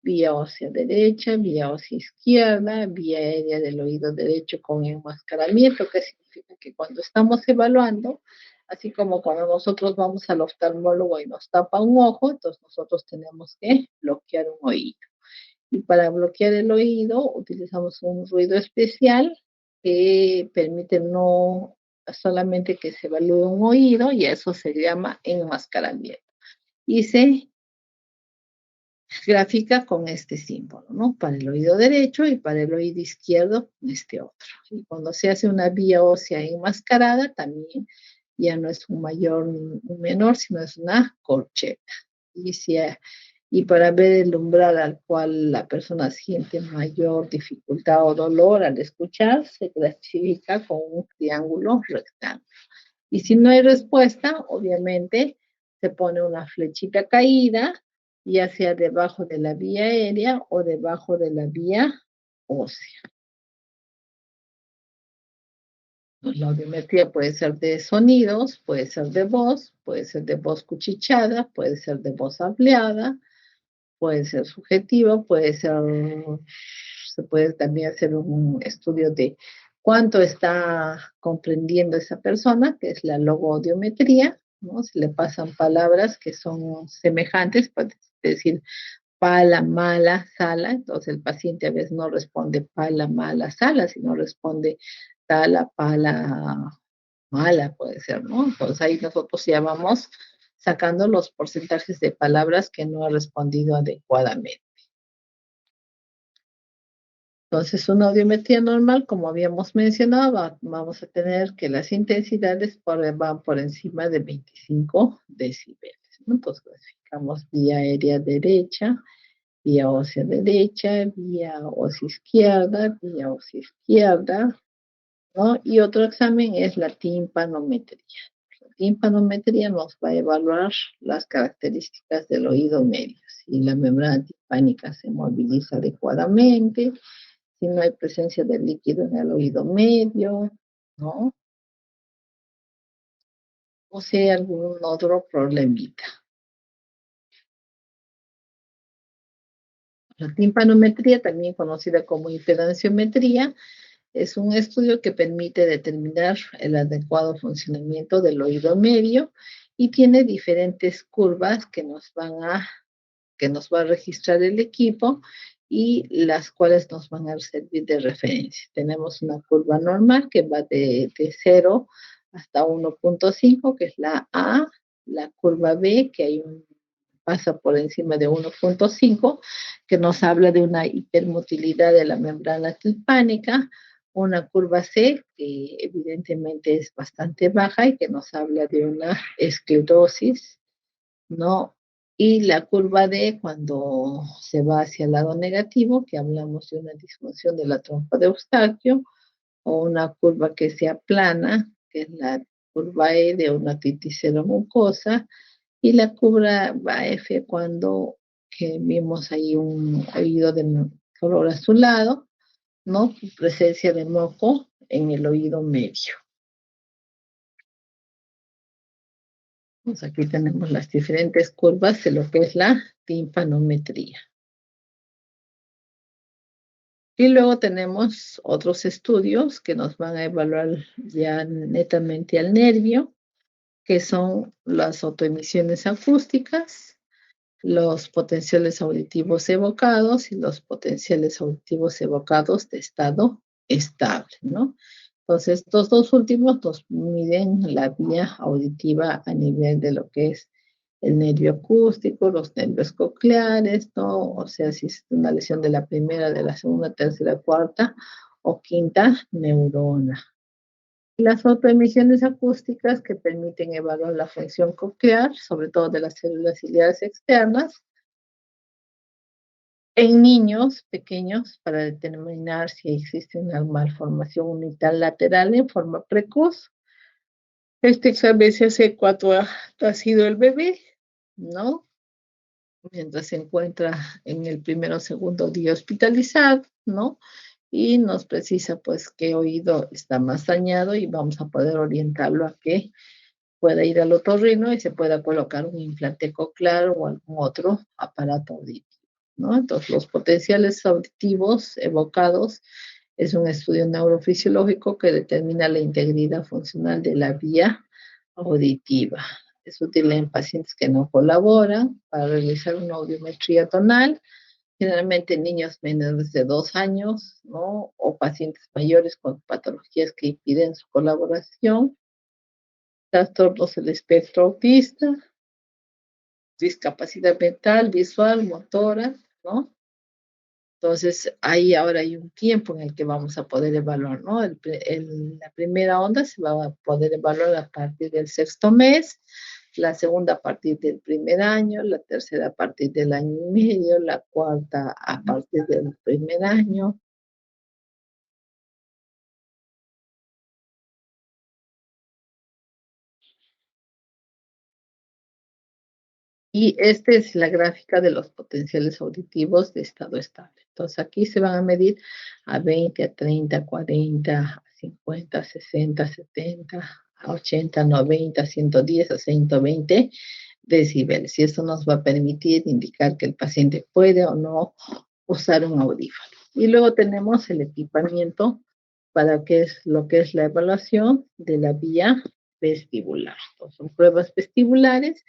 vía ósea derecha, vía ósea izquierda, vía aérea del oído derecho con enmascaramiento, que significa que cuando estamos evaluando, así como cuando nosotros vamos al oftalmólogo y nos tapa un ojo, entonces nosotros tenemos que bloquear un oído. Y para bloquear el oído utilizamos un ruido especial que permite no solamente que se evalúe un oído, y eso se llama enmascaramiento. Y se grafica con este símbolo, ¿no? Para el oído derecho y para el oído izquierdo, este otro. Y cuando se hace una vía ósea enmascarada, también ya no es un mayor ni un menor, sino es una corcheta. Y, si, y para ver el umbral al cual la persona siente mayor dificultad o dolor al escuchar, se clasifica con un triángulo rectángulo. Y si no hay respuesta, obviamente se pone una flechita caída, ya sea debajo de la vía aérea o debajo de la vía ósea. La audiometría puede ser de sonidos, puede ser de voz cuchicheada, puede ser de voz ampliada, puede ser subjetiva, se puede también hacer un estudio de cuánto está comprendiendo esa persona, que es la logoaudiometría, ¿no? Se le pasan palabras que son semejantes, puede decir pala, mala, sala, entonces el paciente a veces no responde pala, mala, sala, sino responde tala, pala, mala, puede ser, ¿no? Entonces ahí nosotros ya vamos sacando los porcentajes de palabras que no ha respondido adecuadamente. Entonces, una audiometría normal, como habíamos mencionado, vamos a tener que las intensidades van por encima de 25 decibeles, ¿no? Entonces, clasificamos vía aérea derecha, vía ósea derecha, vía ósea izquierda, ¿no? Y otro examen es la timpanometría. La timpanometría nos va a evaluar las características del oído medio. Si la membrana timpánica se moviliza adecuadamente, si no hay presencia de líquido en el oído medio, ¿no? O si hay algún otro problemita. La timpanometría, también conocida como impedanciometría, es un estudio que permite determinar el adecuado funcionamiento del oído medio y tiene diferentes curvas que nos va a registrar el equipo y las cuales nos van a servir de referencia. Tenemos una curva normal que va de 0 hasta 1.5, que es la A, la curva B, que pasa por encima de 1.5, que nos habla de una hipermotilidad de la membrana timpánica, una curva C, que evidentemente es bastante baja y que nos habla de una esclerosis, ¿no? Y la curva D, cuando se va hacia el lado negativo, que hablamos de una disfunción de la trompa de Eustaquio, o una curva que sea plana, que es la curva E de una titis mucosa, y la curva F cuando vimos ahí un oído de color azulado, ¿no? Presencia de moco en el oído medio. Pues aquí tenemos las diferentes curvas de lo que es la timpanometría. Y luego tenemos otros estudios que nos van a evaluar ya netamente al nervio, que son las autoemisiones acústicas, los potenciales auditivos evocados y los potenciales auditivos evocados de estado estable, ¿no? Entonces, estos dos últimos nos miden la vía auditiva a nivel de lo que es el nervio acústico, los nervios cocleares, ¿no? O sea, si es una lesión de la primera, de la segunda, tercera, cuarta o quinta neurona. Las fotoemisiones acústicas que permiten evaluar la función coclear, sobre todo de las células ciliares externas, en niños pequeños para determinar si existe una malformación unital lateral en forma precoz. Este examen se hace cuando ha nacido el bebé, ¿no? Mientras se encuentra en el primero o segundo día hospitalizado, ¿no? y nos precisa pues qué oído está más dañado y vamos a poder orientarlo a que pueda ir al otorrino y se pueda colocar un implante coclear o algún otro aparato auditivo, ¿no? Entonces, los potenciales auditivos evocados es un estudio neurofisiológico que determina la integridad funcional de la vía auditiva. Es útil en pacientes que no colaboran para realizar una audiometría tonal, generalmente en niños menores de 2 años, ¿no? O pacientes mayores con patologías que impiden su colaboración, trastornos del espectro autista, discapacidad mental, visual, motora, ¿no? Entonces, ahí ahora hay un tiempo en el que vamos a poder evaluar, ¿no? La primera onda se va a poder evaluar a partir del sexto mes, la segunda a partir del primer año, la tercera a partir del año y medio, la cuarta a partir del primer año. Y esta es la gráfica de los potenciales auditivos de estado estable. Entonces aquí se van a medir a 20, a 30, a 40, a 50, a 60, a 70, a 80, a 90, a 110, a 120 decibeles. Y eso nos va a permitir indicar que el paciente puede o no usar un audífono. Y luego tenemos el equipamiento para que es lo que es la evaluación de la vía vestibular. Entonces, son pruebas vestibulares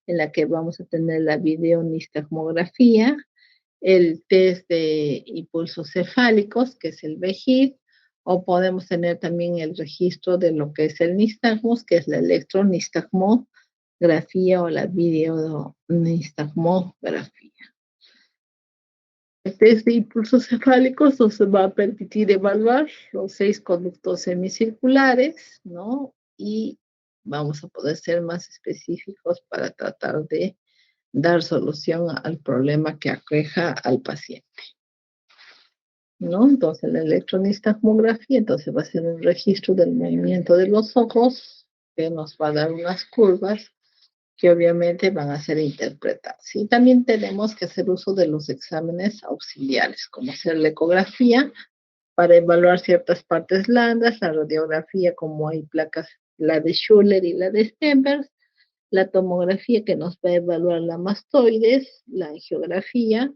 en la que vamos a tener la videonistagmografía, el test de impulsos cefálicos, que es el VEGID, o podemos tener también el registro de lo que es el nistagmus, que es la electronistagmografía o la videonistagmografía. El test de impulsos cefálicos nos va a permitir evaluar los 6 conductos semicirculares, ¿no? Y vamos a poder ser más específicos para tratar de dar solución al problema que aqueja al paciente, ¿no? Entonces, la electronistagmografía, entonces va a ser un registro del movimiento de los ojos, que nos va a dar unas curvas que obviamente van a ser interpretadas. Y también tenemos que hacer uso de los exámenes auxiliares, como hacer la ecografía para evaluar ciertas partes blandas, la radiografía, como hay placas, la de Schuller y la de Stenberg, la tomografía que nos va a evaluar la mastoides, la angiografía,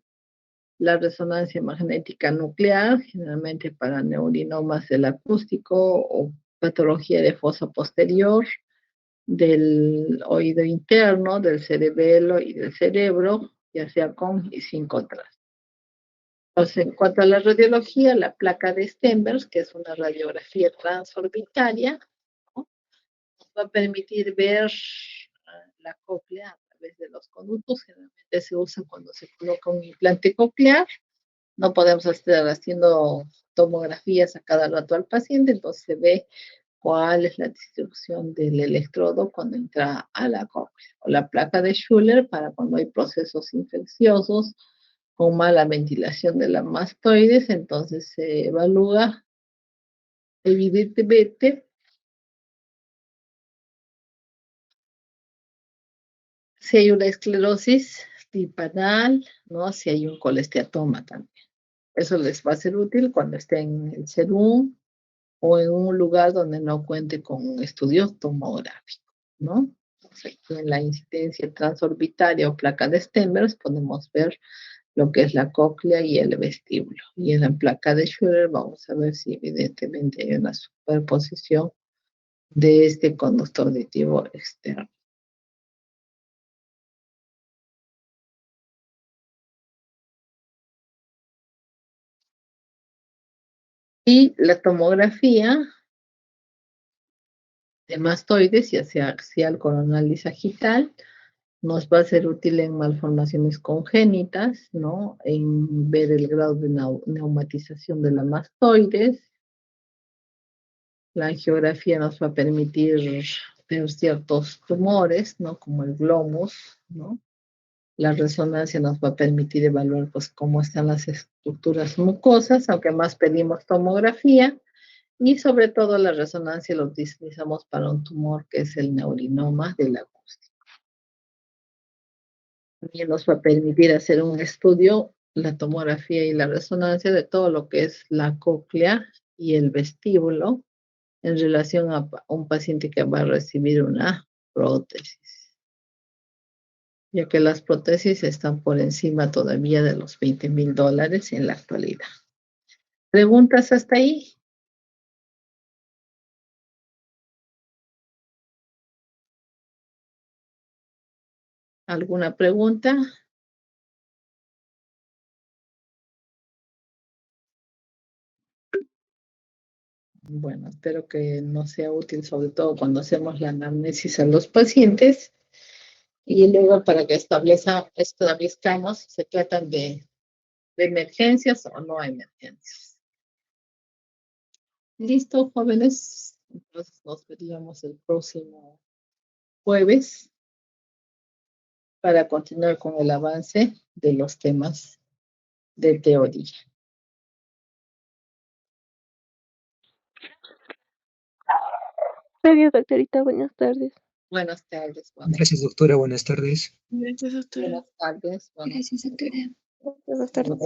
la resonancia magnética nuclear, generalmente para neurinomas del acústico o patología de fosa posterior, del oído interno, del cerebelo y del cerebro, ya sea con y sin contraste. Entonces, en cuanto a la radiología, la placa de Stenberg, que es una radiografía transorbitaria, ¿no? Nos va a permitir ver la cóclea a través de los conductos. Generalmente se usa cuando se coloca un implante coclear. No podemos estar haciendo tomografías a cada rato al paciente, entonces se ve cuál es la distribución del electrodo cuando entra a la cóclea. O la placa de Schuller para cuando hay procesos infecciosos con mala ventilación de las mastoides, entonces se evalúa evidentemente si hay una esclerosis timpanoidal, ¿no? Si hay un colesteatoma también. Eso les va a ser útil cuando estén en el SERUM o en un lugar donde no cuente con un estudio tomográfico, ¿no? Entonces, en la incidencia transorbitaria o placa de Stenberg podemos ver lo que es la cóclea y el vestíbulo. Y en la placa de Schürer vamos a ver si evidentemente hay una superposición de este conducto auditivo externo. Y la tomografía de mastoides, ya sea axial, coronal y sagital, nos va a ser útil en malformaciones congénitas, ¿no? En ver el grado de neumatización de la mastoides. La angiografía nos va a permitir ver ciertos tumores, ¿no? Como el glomus, ¿no? La resonancia nos va a permitir evaluar, pues, cómo están las estructuras mucosas, aunque más pedimos tomografía. Y sobre todo la resonancia lo utilizamos para un tumor que es el neurinoma de la acústica. También nos va a permitir hacer un estudio la tomografía y la resonancia de todo lo que es la cóclea y el vestíbulo en relación a un paciente que va a recibir una prótesis, ya que las prótesis están por encima todavía de los $20,000 en la actualidad. ¿Preguntas hasta ahí? ¿Alguna pregunta? Bueno, espero que nos sea útil, sobre todo cuando hacemos la anamnesis a los pacientes y luego para que establezcamos si se tratan de emergencias o no emergencias. Listo, jóvenes. Entonces nos veríamos el próximo jueves para continuar con el avance de los temas de teoría. Adiós, doctorita. Buenas tardes. Buenas tardes, Gracias, doctora. Buenas tardes. Gracias, doctora. buenas tardes. Gracias, doctora. Buenas tardes.